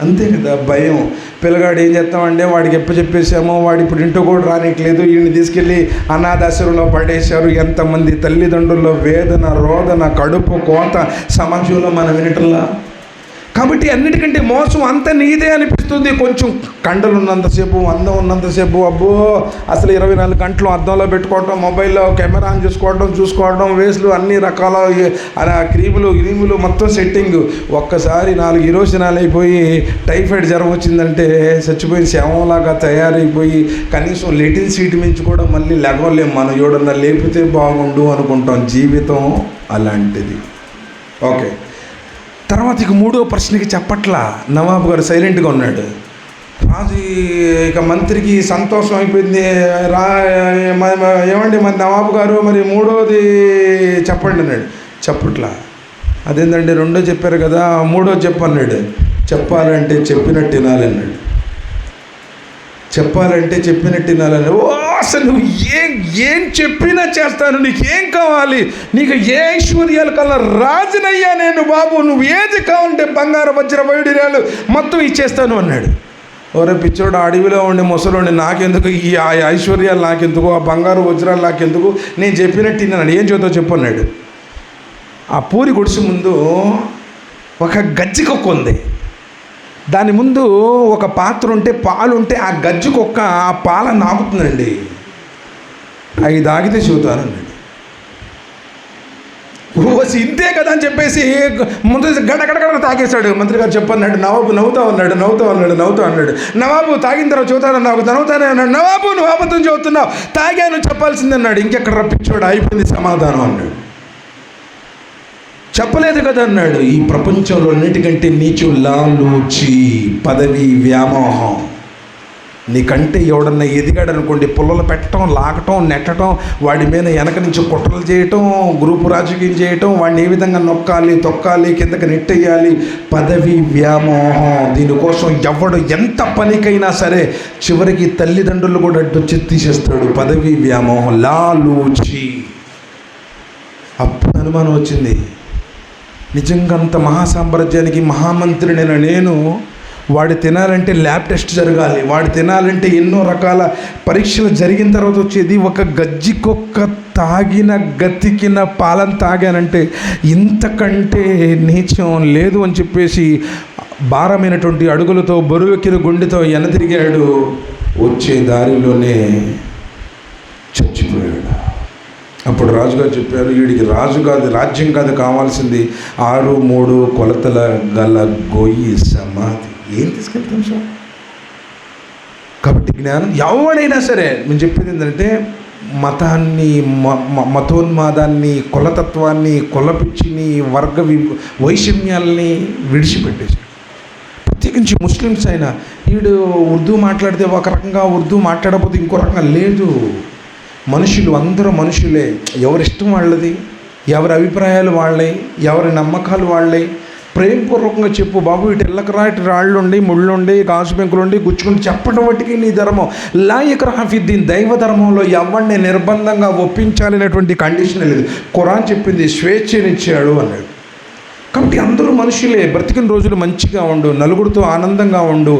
అంతే కదా. భయం. పిల్లగాడు ఏం చేస్తామంటే వాడికి చెప్పేసాము, వాడు ఇప్పుడు ఇంటూ కూడా రానిట్లేదు, వీడిని తీసుకెళ్ళి అనాథాశ్రమంలో పడేశారు. ఎంతమంది తల్లిదండ్రుల్లో వేదన, రోదన, కడుపు కోత సమాజంలో మనం వినటంలా. కాబట్టి అన్నిటికంటే మోసం అంత నీదే అనిపిస్తుంది. కొంచెం కండలు ఉన్నంతసేపు, అందం ఉన్నంతసేపు, అబ్బో అసలు 24 గంటలు అద్దంలో పెట్టుకోవడం, మొబైల్లో కెమెరా ఆన్ చూసుకోవడం, వేసులు అన్ని రకాల క్రీములు మొత్తం సెట్టింగ్. ఒక్కసారి 4 విరోచనాలు అయిపోయి టైఫాయిడ్ జ్వరం వచ్చిందంటే చచ్చిపోయి శవంలాగా తయారైపోయి కనీసం లెటిన్ సీట్ మించి కూడా మళ్ళీ లెగవలేం. మనం ఎవడన్నా లేపితే బాగుండు అనుకుంటాం. జీవితం అలాంటిది. ఓకే, తర్వాత ఇక 3వ ప్రశ్నకి చెప్పట్లా. నవాబు గారు సైలెంట్గా ఉన్నాడు. రాజు ఇక మంత్రికి సంతోషం అయిపోయింది. ఏమండి మరి నవాబు గారు, మరి 3వది చెప్పండి అన్నాడు. చెప్పట్లా. అదేంటండి 2 చెప్పారు కదా, 3వది చెప్పన్నాడు. చెప్పాలంటే చెప్పినట్టు వినాలి అన్నాడు. చెప్పాలంటే చెప్పినట్టు వినాలని. ఓ అసలు నువ్వు ఏం చెప్పినా చేస్తాను, నీకేం కావాలి, నీకు ఏ ఐశ్వర్యాల కల్లా రాజునయ్యా నేను బాబు, నువ్వు ఏది కావాలంటే బంగారు వజ్ర వైడూర్యాలు మొత్తం ఇచ్చేస్తాను అన్నాడు. ఓరే పిచ్చోడు, అడవిలో ఉండే ముసలోండి, నాకెందుకు ఈ ఐశ్వర్యాలు, నాకెందుకు ఆ బంగారు వజ్రాలు, నాకెందుకు, నేను చెప్పినట్టు విన్నాను, ఏం చేద్దాం చెప్పు అన్నాడు. ఆ పూరి గుడిసె ముందు ఒక గజ్జి కుక్క ఉంది. దాని ముందు ఒక పాత్ర ఉంటే పాలుంటే ఆ గజ్జి కుక్క ఆ పాలను నాకుతుందండి. అవి తాగితే చూతానన్నాడు. ఇంతే కదా అని చెప్పేసి ముందు గడగడగడ తాగేశాడు. మంత్రి గారు చెప్పన్నాడు. నవాబు నవ్వుతా అన్నాడు. నవాబు తాగిన తర్వాత చూతానన్నావు, నవ్వుతానే అన్నాడు. నవాబు నువ్వు అబద్ధం చెబుతున్నావు, తాగాను చెప్పాల్సిందన్నాడు. ఇంకెక్కడ రప్పించాడు, అయిపోయింది సమాధానం అన్నాడు. చెప్పలేదు కదా అన్నాడు. ఈ ప్రపంచంలో అన్నిటికంటే నీచు లాలూచి, పదవి వ్యామోహం. నీకంటే ఎవడన్నా ఎదిగాడు అనుకోండి, పుల్లలు పెట్టడం, లాగటం, నెట్టడం, వాడి మీద వెనక నుంచి కుట్రలు చేయటం, గ్రూపు రాజకీయం చేయటం, వాడిని ఏ విధంగా నొక్కాలి, తొక్కాలి, కిందకి నెట్టేయాలి. పదవి వ్యామోహం. దీనికోసం ఎవడు ఎంత పనికైనా సరే చివరికి తల్లిదండ్రులు కూడా అడ్డొచ్చి తీసేస్తాడు. పదవి వ్యామోహం, లాలూచి. అప్పుడు అనుమానం వచ్చింది, నిజంగా అంత మహాసామ్రాజ్యానికి మహామంత్రినైన నేను, వాడు తినాలంటే ల్యాబ్ టెస్ట్ జరగాలి, వాడు తినాలంటే ఎన్నో రకాల పరీక్షలు జరిగిన తర్వాత వచ్చేది. ఒక గజ్జి కుక్క తాగిన గతికిన పాలను తాగానంటే ఇంతకంటే నీచం లేదు అని చెప్పేసి భారమైనటువంటి అడుగులతో, బరువెక్కిన గుండెతో తిరిగాడు. వచ్చే దారిలోనే చచ్చిపోయాడు. అప్పుడు రాజుగారు చెప్పారు, వీడికి రాజు కాదు, రాజ్యం కాదు కావాల్సింది, 6-3 కొలతల గల గొయ్యి సమాధి. ఏం తీసుకెళ్తాం సార్? కాబట్టి జ్ఞానం ఎవడైనా సరే, నేను చెప్పేది ఏంటంటే మతాన్ని, మతోన్మాదాన్ని, కులతత్వాన్ని, కులపిచ్చిని, వర్గ వైషమ్యాలని విడిచిపెట్టేసి, ప్రత్యేకించి ముస్లిమ్స్ అయినా, వీడు ఉర్దూ మాట్లాడితే ఒక రకంగా, ఉర్దూ మాట్లాడకపోతే ఇంకో రకంగా లేదు. మనుషులు అందరూ మనుషులే. ఎవరి ఇష్టం వాళ్ళది, ఎవరి అభిప్రాయాలు వాళ్ళే, ఎవరి నమ్మకాలు వాళ్ళే. ప్రేమపూర్వకంగా చెప్పు, బాబు ఇటు ఎల్లకరా, ఇటు రాళ్ళుండి, ముళ్ళుండి, గాజు పెంకులుండి గుచ్చుకుని చెప్పడం వాటికి నీ ధర్మం. లా ఇక్రాహ ఫిద్దీన్, దైవ ధర్మంలో ఎవరిని నిర్బంధంగా ఒప్పించాలనేటువంటి కండిషన్ లేదు. ఖురాన్ చెప్పింది స్వేచ్ఛనిచ్చాడు అన్నాడు. కాబట్టి అందరూ మనుషులే. బ్రతికిన రోజులు మంచిగా ఉండు, నలుగురితో ఆనందంగా ఉండు,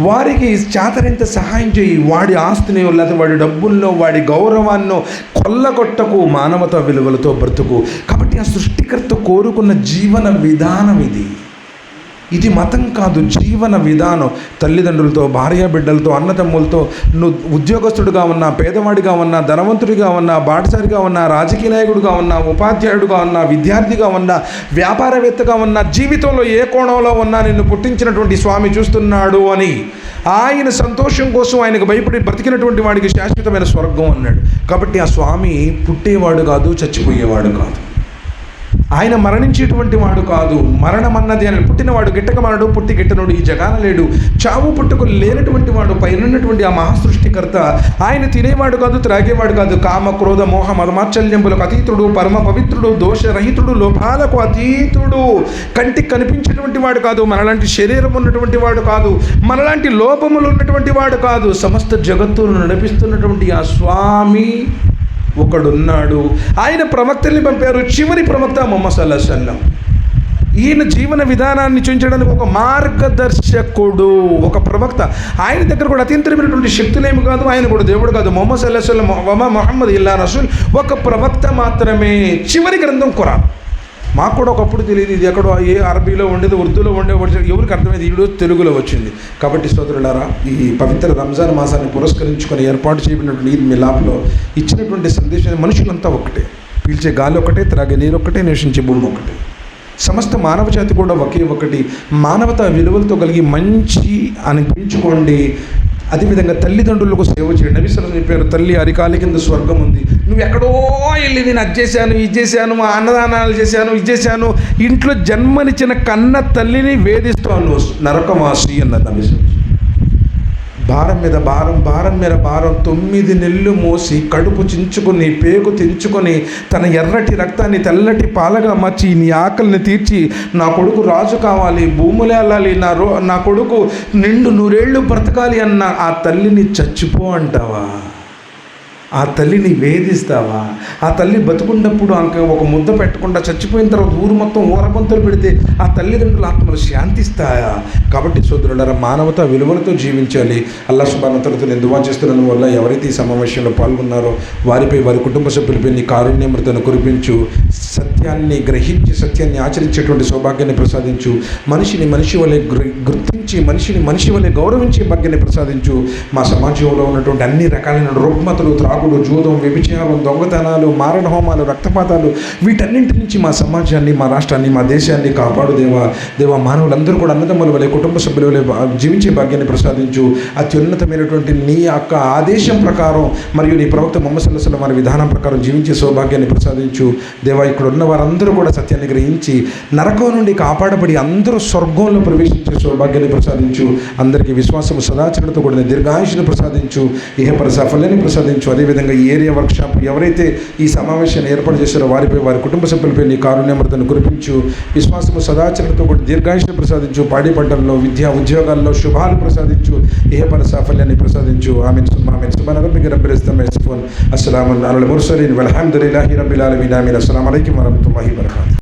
వారికి చేతనంత సహాయం చేయి. వాడి ఆస్తిని లేకపోతే వాడి డబ్బుల్లో, వాడి గౌరవాన్నో కొల్లగొట్టకు, మానవతా విలువలతో బ్రతుకు. కాబట్టి ఆ సృష్టికర్త కోరుకున్న జీవన విధానం ఇది మతం కాదు, జీవన విధానం. తల్లిదండ్రులతో, భార్యాబిడ్డలతో, అన్నదమ్ములతో, నువ్వు ఉద్యోగస్తుడిగా ఉన్నా, పేదవాడిగా ఉన్నా, ధనవంతుడిగా ఉన్నా, బాటసారిగా ఉన్నా, రాజకీయ నాయకుడిగా ఉన్నా, ఉపాధ్యాయుడిగా ఉన్నా, విద్యార్థిగా ఉన్నా, వ్యాపారవేత్తగా ఉన్నా, జీవితంలో ఏ కోణంలో ఉన్నా నిన్ను పుట్టించినటువంటి స్వామి చూస్తున్నాడు అని ఆయన సంతోషం కోసం ఆయనకు భయపడి బ్రతికినటువంటి వాడికి శాశ్వతమైన స్వర్గం అన్నాడు. కాబట్టి ఆ స్వామి పుట్టేవాడు కాదు, చచ్చిపోయేవాడు కాదు. ఆయన మరణించేటువంటి వాడు కాదు. మరణం అన్నది ఆయన పుట్టినవాడు గిట్టక మరడు, పుట్టి గిట్టనుడు ఈ జగాన లేడు. చావు పుట్టుకు లేనటువంటి వాడు, పైనున్నటువంటి ఆ మహాసృష్టికర్త. ఆయన తినేవాడు కాదు, త్రాగేవాడు కాదు. కామ, క్రోధ, మోహ, మదమాచల్యంబులకు అతీతుడు, పరమ పవిత్రుడు, దోషరహితుడు, లోపాలకు అతీతుడు. కంటికి కనిపించేటువంటి వాడు కాదు, మనలాంటి శరీరం ఉన్నటువంటి వాడు కాదు, మనలాంటి లోపములు ఉన్నటువంటి వాడు కాదు. సమస్త జగత్తును నడిపిస్తున్నటువంటి ఆ స్వామి ఒకడున్నాడు. ఆయన ప్రవక్తల్ని పంపారు. చివరి ప్రవక్త ముహమ్మద్ సల్లల్లాహు అలైహి వసల్లం. ఈయన జీవన విధానాన్ని చూపించడానికి ఒక మార్గదర్శకుడు, ఒక ప్రవక్త. ఆయన దగ్గర కూడా అత్యంతమైనటువంటి శక్తులేమి కాదు, ఆయన కూడా దేవుడు కాదు. ముహమ్మద్ సల్లల్లాహు అలైహి వసల్లం, ముహమ్మద్ ఇల్లా రసూల్, ఒక ప్రవక్త మాత్రమే. చివరి గ్రంథం ఖురాన్. మాకు కూడా ఒకప్పుడు తెలియదు, ఇది ఎక్కడో ఏ అరబీలో ఉండేది, ఉర్దూలో ఉండేది, ఎవరికి అర్థమైంది, ఈరోజు తెలుగులో వచ్చింది. కాబట్టి సోదరులారా, ఈ పవిత్ర రంజాన్ మాసాన్ని పురస్కరించుకొని ఏర్పాటు చేయబడినటువంటి ఈద్ మిలాద్లో ఇచ్చినటువంటి సందేశం మనుషులంతా ఒకటే, పీల్చే గాలి ఒకటే, త్రాగే నీరు ఒకటే, నివసించే భూమి ఒకటే, సమస్త మానవ జాతి కూడా ఒకే ఒకటి, మానవతా విలువలతో కలిగి మంచి అనిపించుకోండి. అదేవిధంగా తల్లిదండ్రులకు సేవ చేయండి. నబీ సల్లల్లాహు అలైహి వసల్లం చెప్పారు, తల్లి అరికాలి కింద స్వర్గం ఉంది. నువ్వు ఎక్కడో వెళ్ళి నేను అది చేశాను, ఇది చేశాను, మా అన్నదానాలు చేశాను, ఇది చేశాను, ఇంట్లో జన్మనిచ్చిన కన్న తల్లిని వేధిస్తావు, నువ్వు నరకవాసి అన్నది నబీ సల్లల్లాహు అలైహి వసల్లం. భారం మీద భారం, భారం మీద భారం, 9 నెలలు మోసి కడుపు చించుకొని పేగు తెంచుకొని తన ఎర్రటి రక్తాన్ని తెల్లటి పాలగా మార్చి నీ ఆకలిని తీర్చి నా కొడుకు రాజు కావాలి, భూములే వెళ్ళాలి, నా కొడుకు నిండు 100 ఏళ్ళు బ్రతకాలి అన్న ఆ తల్లిని చచ్చిపో అంటావా? ఆ తల్లిని వేధిస్తావా? ఆ తల్లి బతుకున్నప్పుడు ఆమె ఒక ముద్ద పెట్టకుండా చచ్చిపోయిన తర్వాత ఊరు మొత్తం ఊరబంతులు పెడితే ఆ తల్లిదండ్రుల ఆత్మలు శాంతిస్తాయా? కాబట్టి సోదరులారా, మానవతా విలువలతో జీవించాలి. అల్లాహ్ సుబ్హానహు వ తఆలా నేను దువా చేస్తున్నందు వల్ల ఎవరైతే ఈ సమావేశంలో పాల్గొన్నారో వారిపై, వారి కుటుంబ సభ్యులపై నీ కారుణ్యమృతను కురిపించు. సత్యాన్ని గ్రహించి సత్యాన్ని ఆచరించేటువంటి సౌభాగ్యాన్ని ప్రసాదించు. మనిషిని మనిషి వలె గుర్తించి మనిషిని మనిషి వలె గౌరవించే భాగ్యాన్ని ప్రసాదించు. మా సమాజంలో ఉన్నటువంటి అన్ని రకాలైన రుగ్మతలు, త్రాగుడు, జూదం, వ్యభిచారం, దొంగతనాలు, మారణ హోమాలు, రక్తపాతాలు, వీటన్నింటి నుంచి మా సమాజాన్ని, మా రాష్ట్రాన్ని, మా దేశాన్ని కాపాడు దేవా. మానవులందరూ కూడా అన్నదమ్ముల వలె, కుటుంబ సభ్యుల వలె జీవించే భాగ్యాన్ని ప్రసాదించు. అత్యున్నతమైనటువంటి నీ యొక్క ఆదేశం ప్రకారం మరియు నీ ప్రవక్త ముహమ్మద్ సల్లల్లాహు అలైహి వసల్లం వారి విధానం ప్రకారం జీవించే సౌభాగ్యాన్ని ప్రసాదించు. దేవా, ఇక్కడ ఉన్న వారందరూ కూడా సత్యాన్ని గ్రహించి నరకం నుండి కాపాడబడి అందరూ స్వర్గంలో ప్రవేశించే సౌభాగ్యాన్ని ప్రసాదించు. అందరికీ విశ్వాసము, సదాచరణతో కూడిన దీర్ఘాయుషును ప్రసాదించు. ఇహపర సాఫల్యాన్ని ప్రసాదించు. అదేవిధంగా ఈ ఏరియా వర్క్షాప్ ఎవరైతే ఈ సమావేశాన్ని ఏర్పాటు చేశారో వారిపై, వారి కుటుంబ సభ్యులపై నీ కారుణ్యమృతను కురిపించు. విశ్వాసము, సదాచరణతో కూడిన దీర్ఘాయుషును ప్రసాదించు. పాడి పంటల్లో, విద్యా ఉద్యోగాల్లో శుభాలు ప్రసాదించు. ఇహపర సాఫల్యాన్ని ప్రసాదించు. ఆమీన్ సుబ్హాన రబ్బిక రబ్బిల్ ఇజ్జతి యసిఫూన్. అస్సలాము అలల్ ముర్సలీన్ వల్హమ్దులిల్లాహి రబ్బిల్ ఆలమీన్. ఆమీన్. అస్సలాము అలైకుం వరహ్మతుల్లాహి వబరకాతుహు.